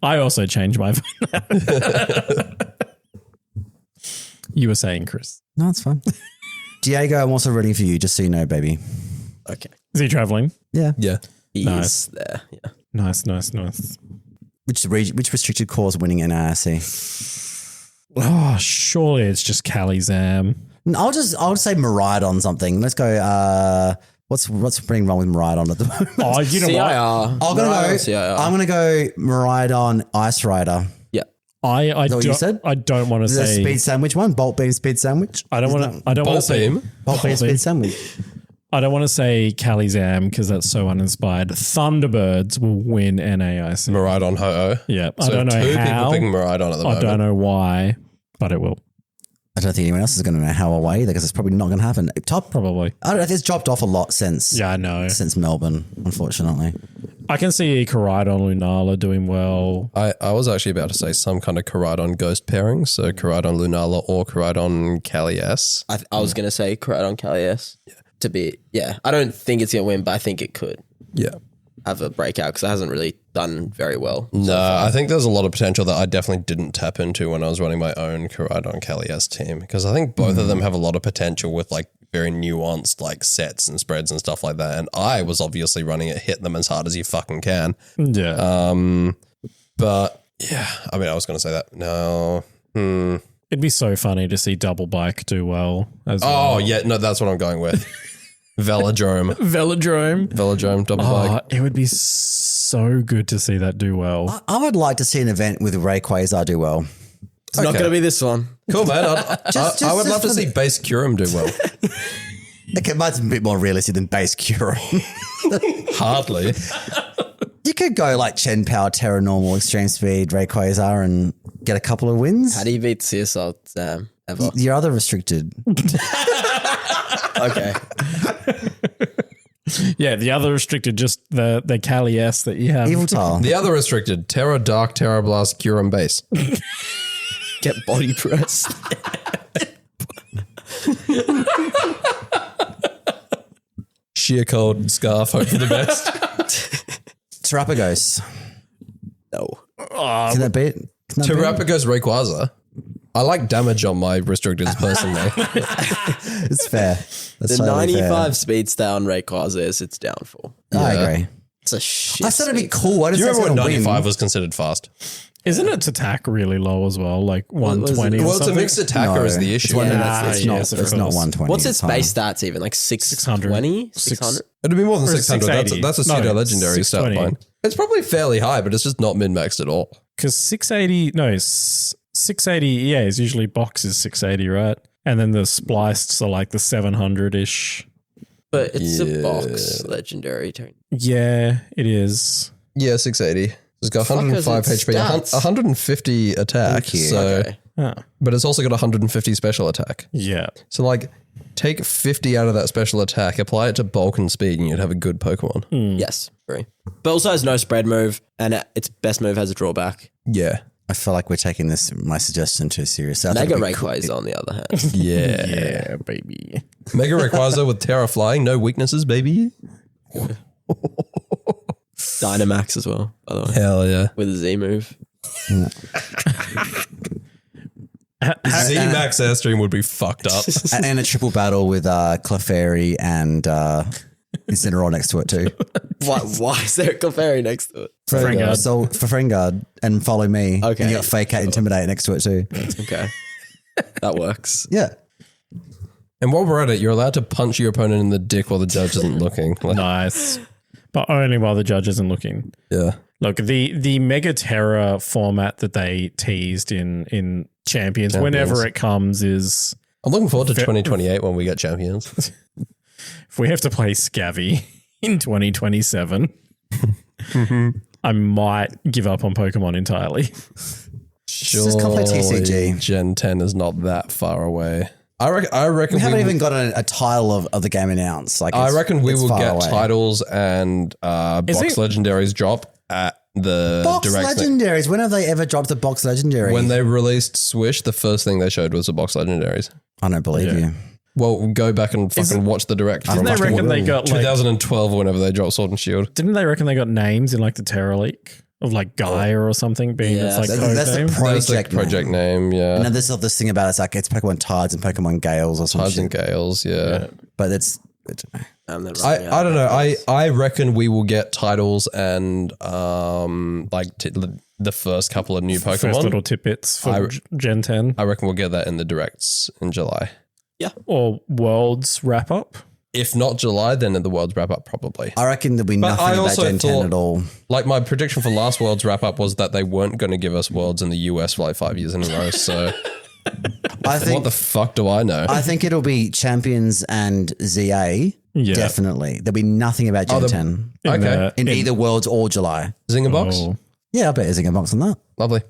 I also changed my vote. You were saying, Chris. No, it's fine. Diego, I'm also rooting for you, just so you know, baby. Okay. Is he traveling? Yeah. Yeah. He's Nice. there. Yeah. Nice. Which restricted cause winning NIC? Oh, surely it's just Kalizam. I'll say Miraidon something. Let's go. What's being wrong with Miraidon at the moment? Oh, you know what? CIR. I'm gonna go Miraidon Ice Rider. I Is that what you said? I don't want to Is that a say speed sandwich one? Bolt beam speed sandwich? I don't want to. I don't want to say. Bolt beam speed sandwich. I don't want to say Kalizam because that's so uninspired. Thunderbirds will win NAIC. Miraidon Ho-Oh. Yeah, So I don't know two how. people picking Miraidon at the moment. I don't know why, but it will. I don't think anyone else is going to know how away because it's probably not going to happen. Probably. I don't know. It's dropped off a lot since. Yeah, I know. Since Melbourne, unfortunately. I can see Koraidon Lunala doing well. I was actually about to say some kind of Koraidon Ghost pairing. So Koraidon Lunala or Koraidon Kali-S. I was going to say Koraidon Kali-S. I don't think it's going to win, but I think it could have a breakout because it hasn't really done very well. No, I think there's a lot of potential that I definitely didn't tap into when I was running my own Koraidon Kali-S team because I think both of them have a lot of potential with like very nuanced like sets and spreads and stuff like that. And I was obviously running it, hit them as hard as you fucking can. Yeah. But yeah, I mean, I was going to say that. No. It'd be so funny to see Double Bike do well as well. Oh, yeah. No, that's what I'm going with. Velodrome. Velodrome, double bike. It would be so good to see that do well. I would like to see an event with Ray Quasar do well. It's not going to be this one. Cool, man. I would love to see Base Curum do well. Okay, mine's a bit more realistic than Base Curum. Hardly. You could go like Chen Power, Terra Normal, Extreme Speed, Ray Quasar and get a couple of wins. How do you beat CSL ever? You're other restricted. Okay. Yeah, the other restricted, just the Kali-S that you have. Evil Tile. The other restricted, Terra Dark, Terra Blast, Curum Base. Get body pressed. Sheer cold, scarf, hope for the best. Terrapagos. No. Can that beat? Terrapagos Rayquaza. I like damage on my restricteds personally. It's fair. That's The totally 95 fair. speed style on Rayquaza is its downfall. I agree. It's a shit. I said it'd be speed. cool. I Do just you remember when win. 95 was considered fast? Isn't its attack really low as well? Like 120 or Well, it's a something? mixed attacker is the issue. It's not yes, of 120. What's its high. base stats even? Like 620? 600? It'd be more than Or 600. 680. That's a No, pseudo legendary stat 620. line. It's probably fairly high, but it's just not min maxed at all. Because 680, yeah, is usually box is 680, right? And then the spliced are like the 700-ish. But it's a box legendary. Yeah, it is. Yeah, 680. It's got Fuck 105 is its HP, stats? 150 attack. Thank you. So, Okay. but it's also got 150 special attack. Yeah. So, like, take 50 out of that special attack, apply it to bulk and speed, and you'd have a good Pokemon. Yes, agree. But also has no spread move, and its best move has a drawback. Yeah. I feel like we're taking my suggestion too seriously. I think Mega it'd be cool. Rayquaza, on the other hand. Yeah. Yeah, baby. Mega Rayquaza with Terra Flying, no weaknesses, baby. Dynamax as well, by the way. Hell yeah. With a Z move. Z-Max Airstream would be fucked up. And a triple battle with Clefairy and Incineroar next to it too. Why is there a Clefairy next to it? Frengard. So for Frengard and Follow Me. Okay. And you got Fake Out Intimidate next to it too. Okay. That works. Yeah. And while we're at it, you're allowed to punch your opponent in the dick while the judge isn't looking. Like, Nice. But only while the judge isn't looking. yeah. Look, the Mega Terra format that they teased in Champions, whenever it comes, is I'm looking forward to 2028 when we get champions. if we have to play Scavvy in 2027, I might give up on Pokemon entirely. Just come play TCG. Gen 10 is not that far away. I reckon We haven't even got a title of the game announced. Like I reckon we it's will far get away. titles and box it- legendaries drop at the Box direct thing. Legendaries. When have they ever dropped the Box Legendary? When they released Swish, the first thing they showed was the box legendaries. I don't believe you. Well, go back and fucking watch the direct from Didn't they reckon they got like 2012 whenever they dropped Sword and Shield. Didn't they reckon they got names in like the Terra Leak of like Gaia or something being Yeah, its like that's code the name? That's the project project name, yeah. And then there's this thing about it's like it's Pokemon Tides and Pokemon Gales or something. Tides and Gales, yeah. But it's And then I don't know. I reckon we will get titles and the first couple of new First Pokemon. little tidbits for Gen 10 I reckon we'll get that in the directs in July. or Worlds wrap up. if not July, then at the World's wrap-up probably. I reckon there'll be nothing about Gen 10 at all. Like my prediction for last World's wrap-up was that they weren't going to give us Worlds in the US for like 5 years in a row, so... I think, what the fuck do I know? I think it'll be Champions and ZA. Yeah. Definitely. There'll be nothing about Gen 10. Okay. In either Worlds or July. Zinger box? Oh. Yeah, I bet a Zinger box on that. Lovely.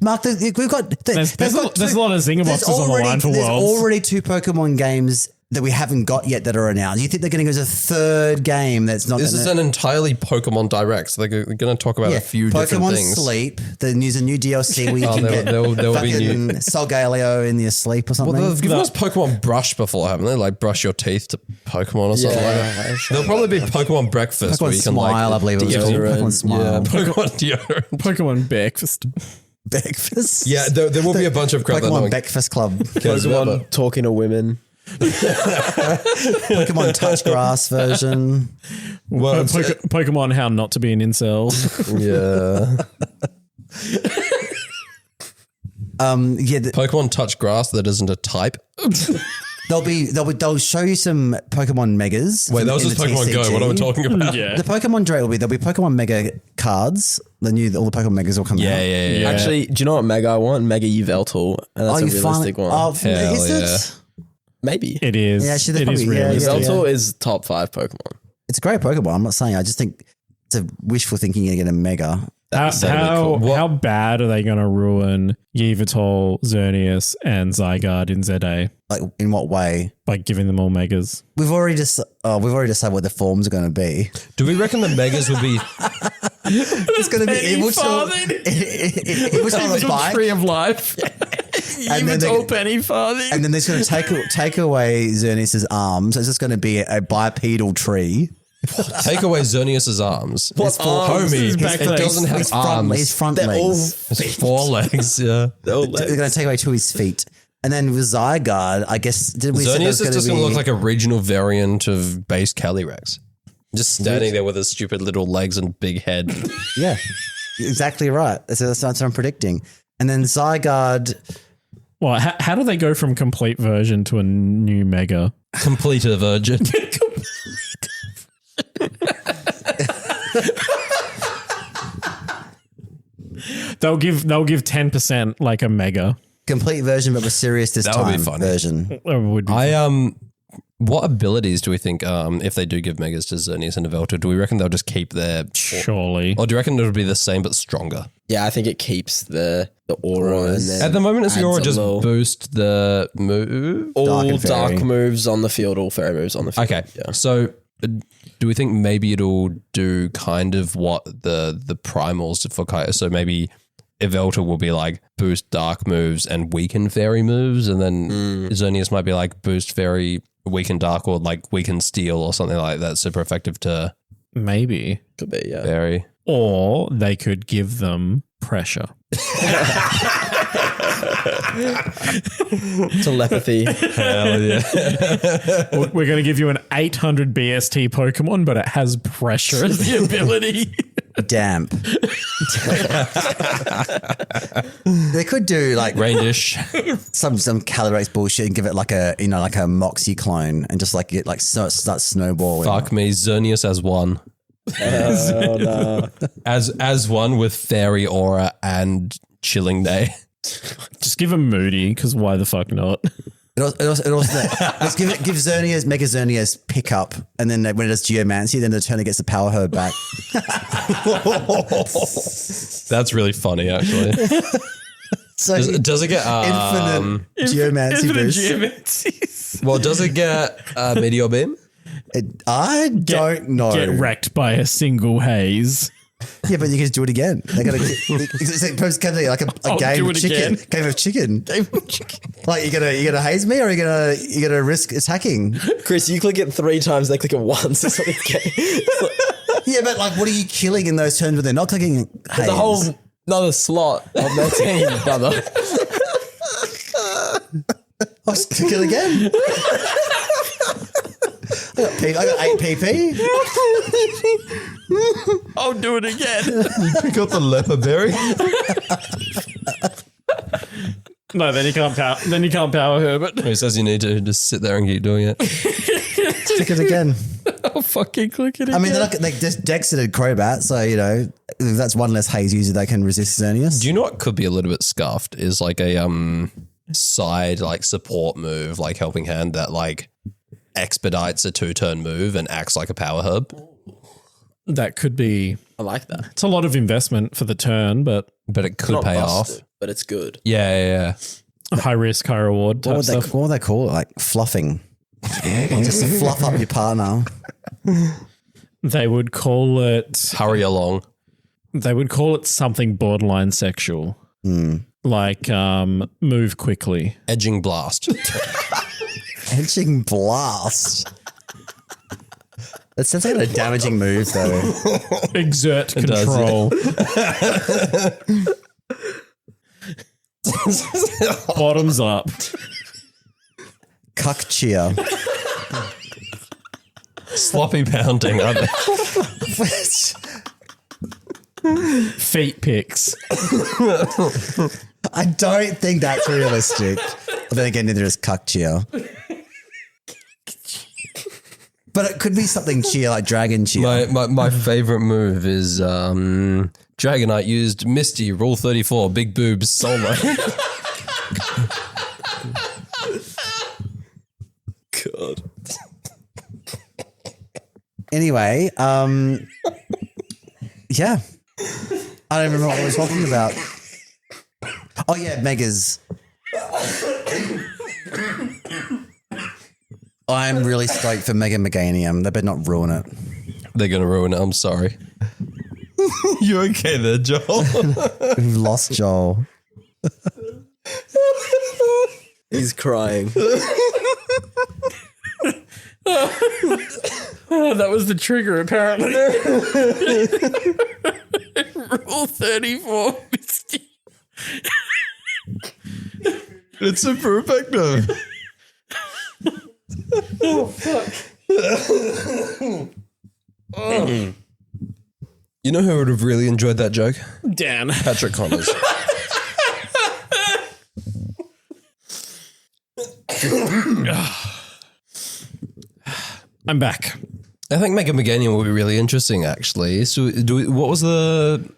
Mark, we've got... There's a lot of Zinger boxes on the line for Worlds. There's already 2 Pokemon games that we haven't got yet that are announced. You think they're going to go to a third game that's not... This is an entirely Pokemon Direct, so they're going to talk about a few different things. Pokemon Sleep. There's a new DLC where you can get there will be new... Solgaleo in your sleep or something. Well, they've given us Pokemon Brush before, haven't they? Like brush your teeth to Pokemon or something like that. There'll probably be Pokemon Breakfast where you can Smile, I believe it was called. Pokemon Smile. Yeah, Pokemon Deodorant. Pokemon Breakfast. Breakfast? Yeah, there will be a bunch of crap. Pokemon Breakfast Club. Pokemon talking to women. Pokemon Touch Grass version. Well, Pokemon How Not to Be an Incel. Yeah. Pokemon Touch Grass that isn't a type. They'll show you some Pokemon Megas. Wait, that was just Pokemon TCG. Go. What are we talking about? Yeah. The Pokemon Direct there'll be Pokemon Mega cards. All the Pokemon Megas will come out. Yeah. Actually, do you know what Mega I want? Mega Yveltal. And that's a realistic one. Oh, Hell is it? Maybe. It is. Yeah, actually, it is probably, realistic. Yveltal is top 5 Pokemon. It's a great Pokemon. I'm not saying. I just think it's a wishful thinking to get a Mega. How bad are they going to ruin Yveltal, Xerneas, and Zygarde in ZA? Like, in what way? By giving them all Megas. We've already decided what the forms are going to be. Do we reckon the Megas would be... It's going to be Yveltal on a bike. Tree of Life. Yveltal Penny Farthing. And then they're going to take away Xerneas' arms. So it's just going to be a bipedal tree. Take away Xerneas' arms. What arms? Homie, it doesn't have arms. His front They're legs. It's 4 legs, yeah. They're going to take away 2 of his feet. And then with Zygarde, I guess... Xerneas is just going to look like a regional variant of base Calyrex. Just standing there with his stupid little legs and big head. Yeah, exactly right. That's what I'm predicting. And then Zygarde... Well, how do they go from complete version to a new Mega? Complete a virgin. They'll give 10% like a Mega. Complete version, but with serious this That time would be funny. version. Would be What abilities do we think if they do give Megas to Xerneas and Yveltal, do we reckon they'll just keep their... surely. Or do you reckon it'll be the same but stronger? Yeah, I think it keeps the aura. And then At the moment, does the aura adds a just little- boost the move? all and fairy. dark moves on the field, all fairy moves on the field. Okay, Yeah. so do we think maybe it'll do kind of what the primals for Kai'Sa? So maybe Yveltal will be like boost dark moves and weaken fairy moves, and then Xerneas might be like boost fairy, weaken dark, or like weaken steel or something like that. Super effective to Maybe. Could be, yeah. fairy. Or they could give them pressure. Telepathy. Hell yeah. We're going to give you an 800 BST Pokemon, but it has pressure as the ability. Damp. They could do like Raindish. some Calyrex bullshit and give it like a Moxie clone and just like get like start snowballing. Fuck me, Xerneas as one. Oh, no. As one with fairy aura and chilling day. Just give them Moody, because why the fuck not? It also let's give Xerneas, Mega Xerneas pickup, and then when it does Geomancy, then the turner gets the power herb back. That's really funny, actually. So Does it get infinite Geomancy boost. Geomancies. well? Does it get Meteor Beam? I don't know. Get wrecked by a single haze. Yeah, but you can just do it again. They got to like a game of chicken. Game of chicken. Like you gonna haze me, or you gonna risk attacking? Chris, you click it 3 times, they click it once. It's like Yeah, but like, what are you killing in those turns when they're not clicking haze? the whole another slot of their team, brother. I'll kill again. I got 8 PP. I'll do it again. Pick up the leper berry. No, then you can't power her, but Who says you need to just sit there and keep doing it? Click it again. I'll fucking click it I mean, again. they just Dexted Crobat, so, you know, that's one less haze user that can resist Xerneas. Do you know what could be a little bit scuffed is like a side like support move, like Helping Hand that like expedites a 2-turn move and acts like a power herb. That could be. I like that. It's a lot of investment for the turn, but it could Not pay busted, off. but it's good. Yeah. high risk, high reward type What stuff. would they call it? Like fluffing. Just to fluff up your partner. They would call it. Hurry along. They would call it something borderline sexual, like move quickly. Edging blast. Edging blast. That sounds like a damaging move, though. Exert does, control. Bottoms up. Cuck cheer. Sloppy pounding. Feet picks. I don't think that's realistic. But then again, neither is cuck cheer. But it could be something cheer, like dragon cheer. My favorite move is Dragonite used Misty, Rule 34, Big Boobs solo. God. Anyway, yeah. I don't remember what we were talking about. Oh, yeah, Megas. I'm really stoked for Mega Meganium. They better not ruin it. They're going to ruin it. I'm sorry. You okay there, Joel? We've lost Joel. He's crying. Oh, that was the trigger, apparently. Rule 34. It's super effective. Oh, fuck. You know who would have really enjoyed that joke? Dan. Patrick Connors. I'm back. I think Mega Meganium will be really interesting, actually. So, what was the...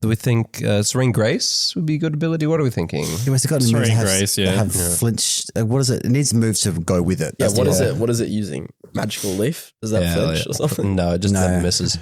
do we think Serene Grace would be a good ability? What are we thinking? It must have got Serene moves that Grace, yeah. have flinch. What is it? It needs moves to go with it. Yeah, That's what the- is it? What is it using? Magical Leaf? Does that flinch or something? No, it just No. never misses.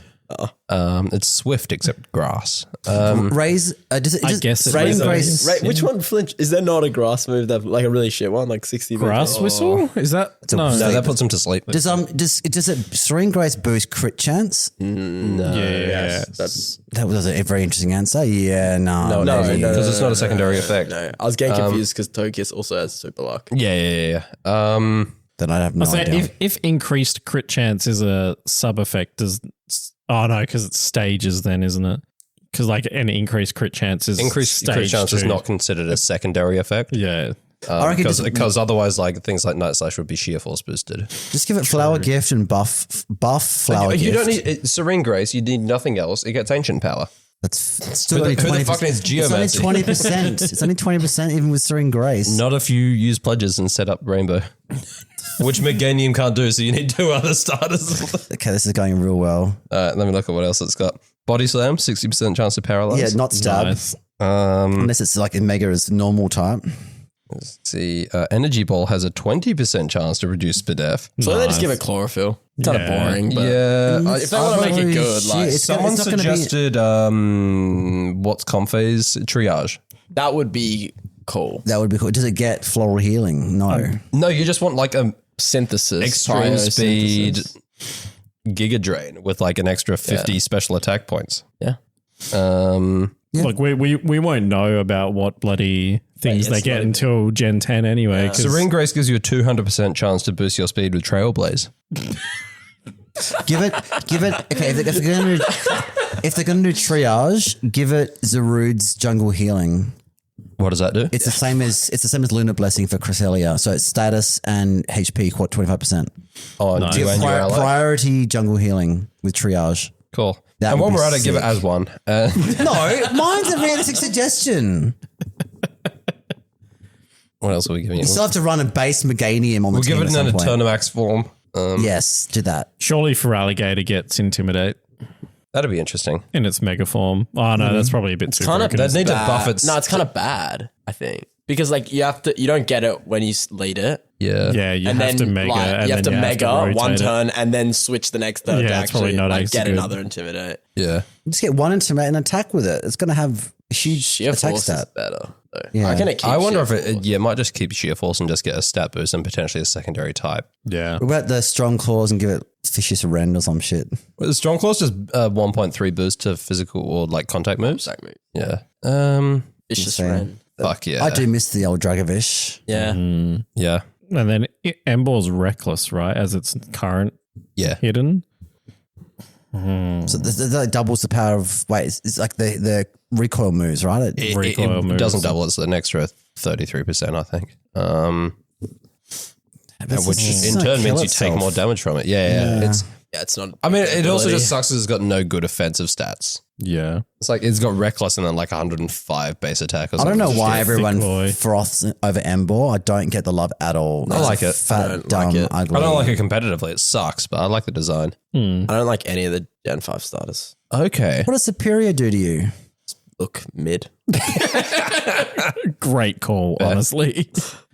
It's swift except grass. Raise. Does it? I Just, guess it Serene is. Grace. Right, which one flinch? Is there not a grass move that like a really shit one, like 60? Grass whistle? Is that? No. No, that puts him to sleep. Does it Serene Grace boost crit chance? No. Yeah. That's That was a very interesting answer. Yeah, no, no, maybe. Because it's not a secondary effect. no. I was getting confused because Togekiss also has super luck. Yeah. Then I have no I was idea. saying, if increased crit chance is a sub effect, does no, because it's stages then, isn't it? Because like an increased crit chance is Increased crit stage chance is 2. not considered a secondary effect. Yeah. I reckon Because otherwise, like things like Night Slash would be sheer force boosted. Just give it Flower Gift and buff Flower You Gift. don't need Serene Grace. You need nothing else. It gets ancient power. That's it's still Who only the- who the 20%. fuck needs It's only Geomancy? 20%. It's only 20% even with Serene Grace. Not if you use pledges and set up Rainbow, which Meganium can't do. So you need 2 other starters. Okay, this is going real well. Let me look at what else it's got. Body Slam, 60% chance to paralyze. Yeah, not stab. Nice. Unless it's like in Mega as normal type. Let's see. Energy Ball has a 20% chance to reduce Spadef. So they just give it chlorophyll. Kind of Yeah. boring, but Yeah. if they want to make it good, like Someone it's not gonna be- suggested what's Comfey's triage. that would be cool. That would be cool. Does it get floral healing? No. No, you just want like a Synthesis, extreme speed biosynthesis. Giga Drain with like an extra 50 special attack points. Yeah. Like we won't know about what bloody things they it's get not until Gen 10 anyway. 'cause- Serene Grace gives you a 200% chance to boost your speed with Trailblaze. Give it. Okay, if they're going to do triage, give it Zarude's Jungle Healing. What does that do? It's the same as Lunar Blessing for Cresselia. So it's status and HP 25%. Oh, Nice. you and your ally. Priority Jungle Healing with triage. Cool. That And would while be we're at it, give it sick. as one. No, mine's a realistic suggestion. What else are we giving You it? still have to run a base Meganium on the We'll team give it at an some point. Eternamax form. Yes, do that. Surely Feraligatr gets Intimidate That'd be interesting. in its mega form. Oh no, that's probably a bit too kinda broken. They'd need to bad. buff it. No, it's kind of bad, I think. Because like you don't get it when you lead it. Yeah. Yeah, you And have then to mega. like, and you have to then mega rotate one it. turn and then switch the next turn Yeah, to it's probably actually not like, actually get good. another Intimidate. Yeah. Just get one Intimidate and attack with it. It's going to have a huge Sheer attack Force stat. is better. Though. Yeah. I keep I wonder if Sheer it Force. might just keep Sheer Force and just get a stat boost and potentially a secondary type. Yeah. What about the Strong Claws and give it Vicious Rend or some shit? Well, the Strong Claw's just 1.3 boost to physical or like contact moves. Exact move. Yeah. Vicious Insane. Ren. Fuck yeah. I do miss the old Dragovish. Yeah. Yeah. And then Embor's Reckless, right? As its current Yeah. hidden. So that doubles the power of, it's like the recoil moves, right? Recoil It moves. doesn't double. It's an extra 33%, I think. Which in turn means you take more damage from it. Yeah. It's not. I mean, it also ability. just sucks 'cause it's got no good offensive stats. Yeah. It's like it's got Reckless and then like 105 base attack or I something. don't know Just why a everyone thick boy. froths over Embor. I don't get the love at all. I like it. Fat, I don't dumb, like it. ugly. I don't like it competitively. It sucks, but I like the design. I don't like any of the Gen 5 starters. Okay. What does Superior do to you? Look mid. Great call, honestly.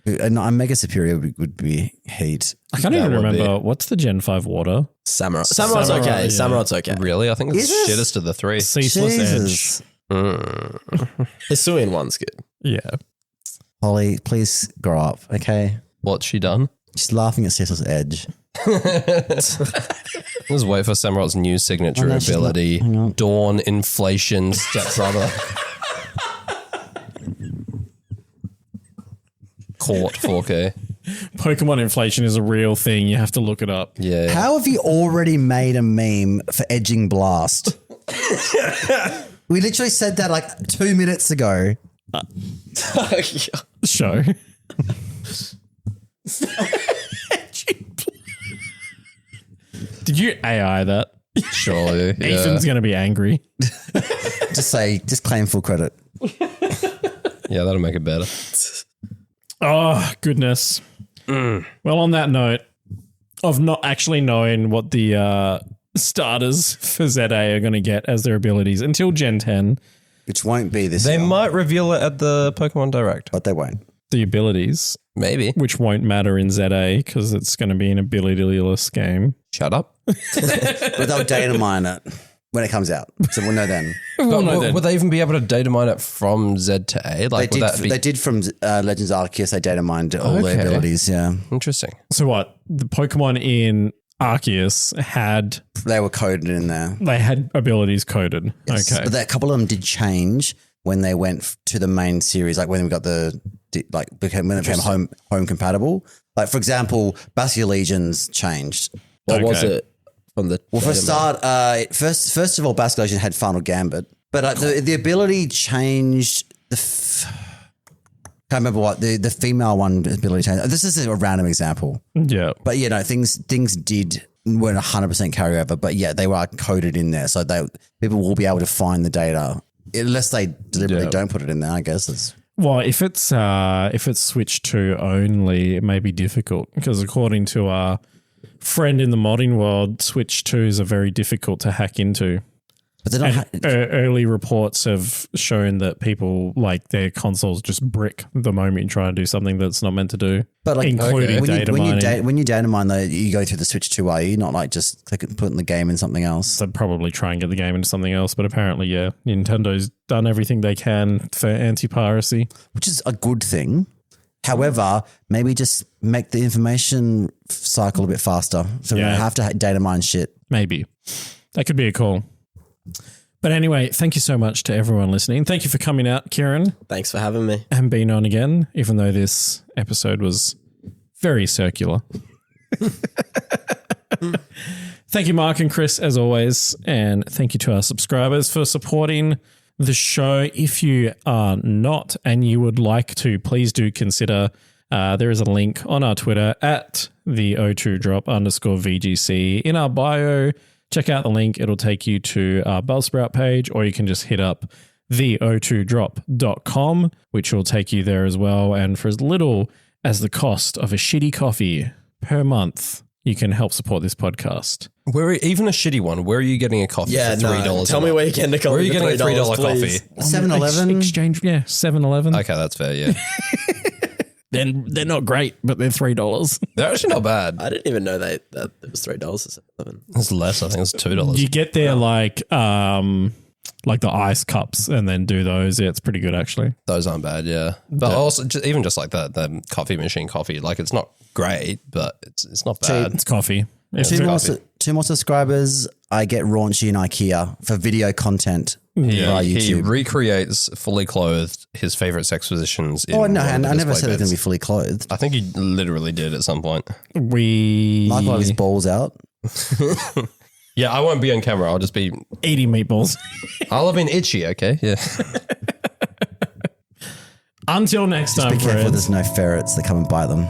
A Mega Superior would be heat. I can't even remember. What's the Gen 5 water? Samurai. Samurai's Samurai, okay. yeah. Samurai's okay. Really? I think it's Is the it? shittest of the three. Ceaseless Jesus. Hisuian one's good. Edge. Yeah. Holly, please grow up, okay? What's she done? She's laughing at Ceaseless Edge. Let's wait for Samurai's new signature Oh, no, she's ability. not. Hang on. Dawn Inflation Stepbrother. Court 4K. Pokemon inflation is a real thing. You have to look it up. Yeah. How have you already made a meme for Edging Blast? We literally said that like 2 minutes ago. Show. Did you AI that? Surely. Yeah. Ethan's going to be angry. Just claim full credit. Yeah, that'll make it better. Oh, goodness. Well, on that note of not actually knowing what the starters for ZA are going to get as their abilities until Gen 10, Which won't be this They year, might reveal it at the Pokemon Direct. but they won't. the abilities, Maybe. which won't matter in ZA because it's going to be an ability-less game. Shut up. But they'll data mine it when it comes out. So we'll know then. We'll know then. Would they even be able to data mine it from Z to A? Like, would that be They did from Legends Arceus. They data mined all Okay. their abilities. Yeah, interesting? So what? The Pokemon in Arceus had they were coded in there. abilities coded. Okay. But a couple of them did change when they went to the main series. Like when we got when it became home compatible. Like for example, Bastion Legions changed. What was Okay. it from the? Well, for a start, first of all, Bastion Legion had Final Gambit, but the ability changed. Can't remember what the female one ability changed. This is a random example, Yeah. but things weren't 100% carryover, but yeah, they were coded in there, so people will be able to find the data unless they deliberately Yeah. don't put it in there. I guess Well, if it's switched to only, it may be difficult because according to our friend in the modding world, Switch 2s are very difficult to hack into. but they're not. And early reports have shown that people like their consoles just brick the moment you try to do something that's not meant to do. But like including data mining. when you data mine though, you go through the Switch 2 way, not like just putting the game in something else. They'd probably try and get the game into something else, but apparently, yeah, Nintendo's done everything they can for anti-piracy. Which is a good thing. However, maybe just make the information cycle a bit faster. So we Yeah. don't have to data mine shit. Maybe. That could be a call. But anyway, thank you so much to everyone listening. Thank you for coming out, Kiran, Thanks for having me. and being on again, even though this episode was very circular. Thank you, Mark and Chris, as always. And thank you to our subscribers for supporting the show. If you are not and you would like to, please do consider. There is a link on our Twitter at the O2drop_VGC in our bio. Check out the link. It'll take you to our Buzzsprout page, or you can just hit up the02drop.com, which will take you there as well. And for as little as the cost of a shitty coffee per month, you can help support this podcast. Even a shitty one, where are you getting a coffee for $3? Tell me where you're getting a coffee. Where are you getting a $3 please. coffee? 7-Eleven. Exchange, 7-Eleven. Okay, that's fair, yeah. Then they're not great, but they're $3. They're actually not bad. I didn't even know that it was $3 or $7. It's less, I think it's $2. You get there like the ice cups and then do those. Yeah, it's pretty good actually. Those aren't bad, yeah. But also, even just like the coffee machine coffee, like it's not great, but it's not bad. It's coffee. Yeah. Two more subscribers. I get raunchy in IKEA for video content via YouTube. He recreates fully clothed his favorite sex positions. I never said it's going to be fully clothed. I think he literally did at some point. Like one of his balls out. Yeah, I won't be on camera. I'll just be eating meatballs. I'll have been itchy, okay? Yeah. Until next time, Be careful friends. there's no ferrets that come and bite them.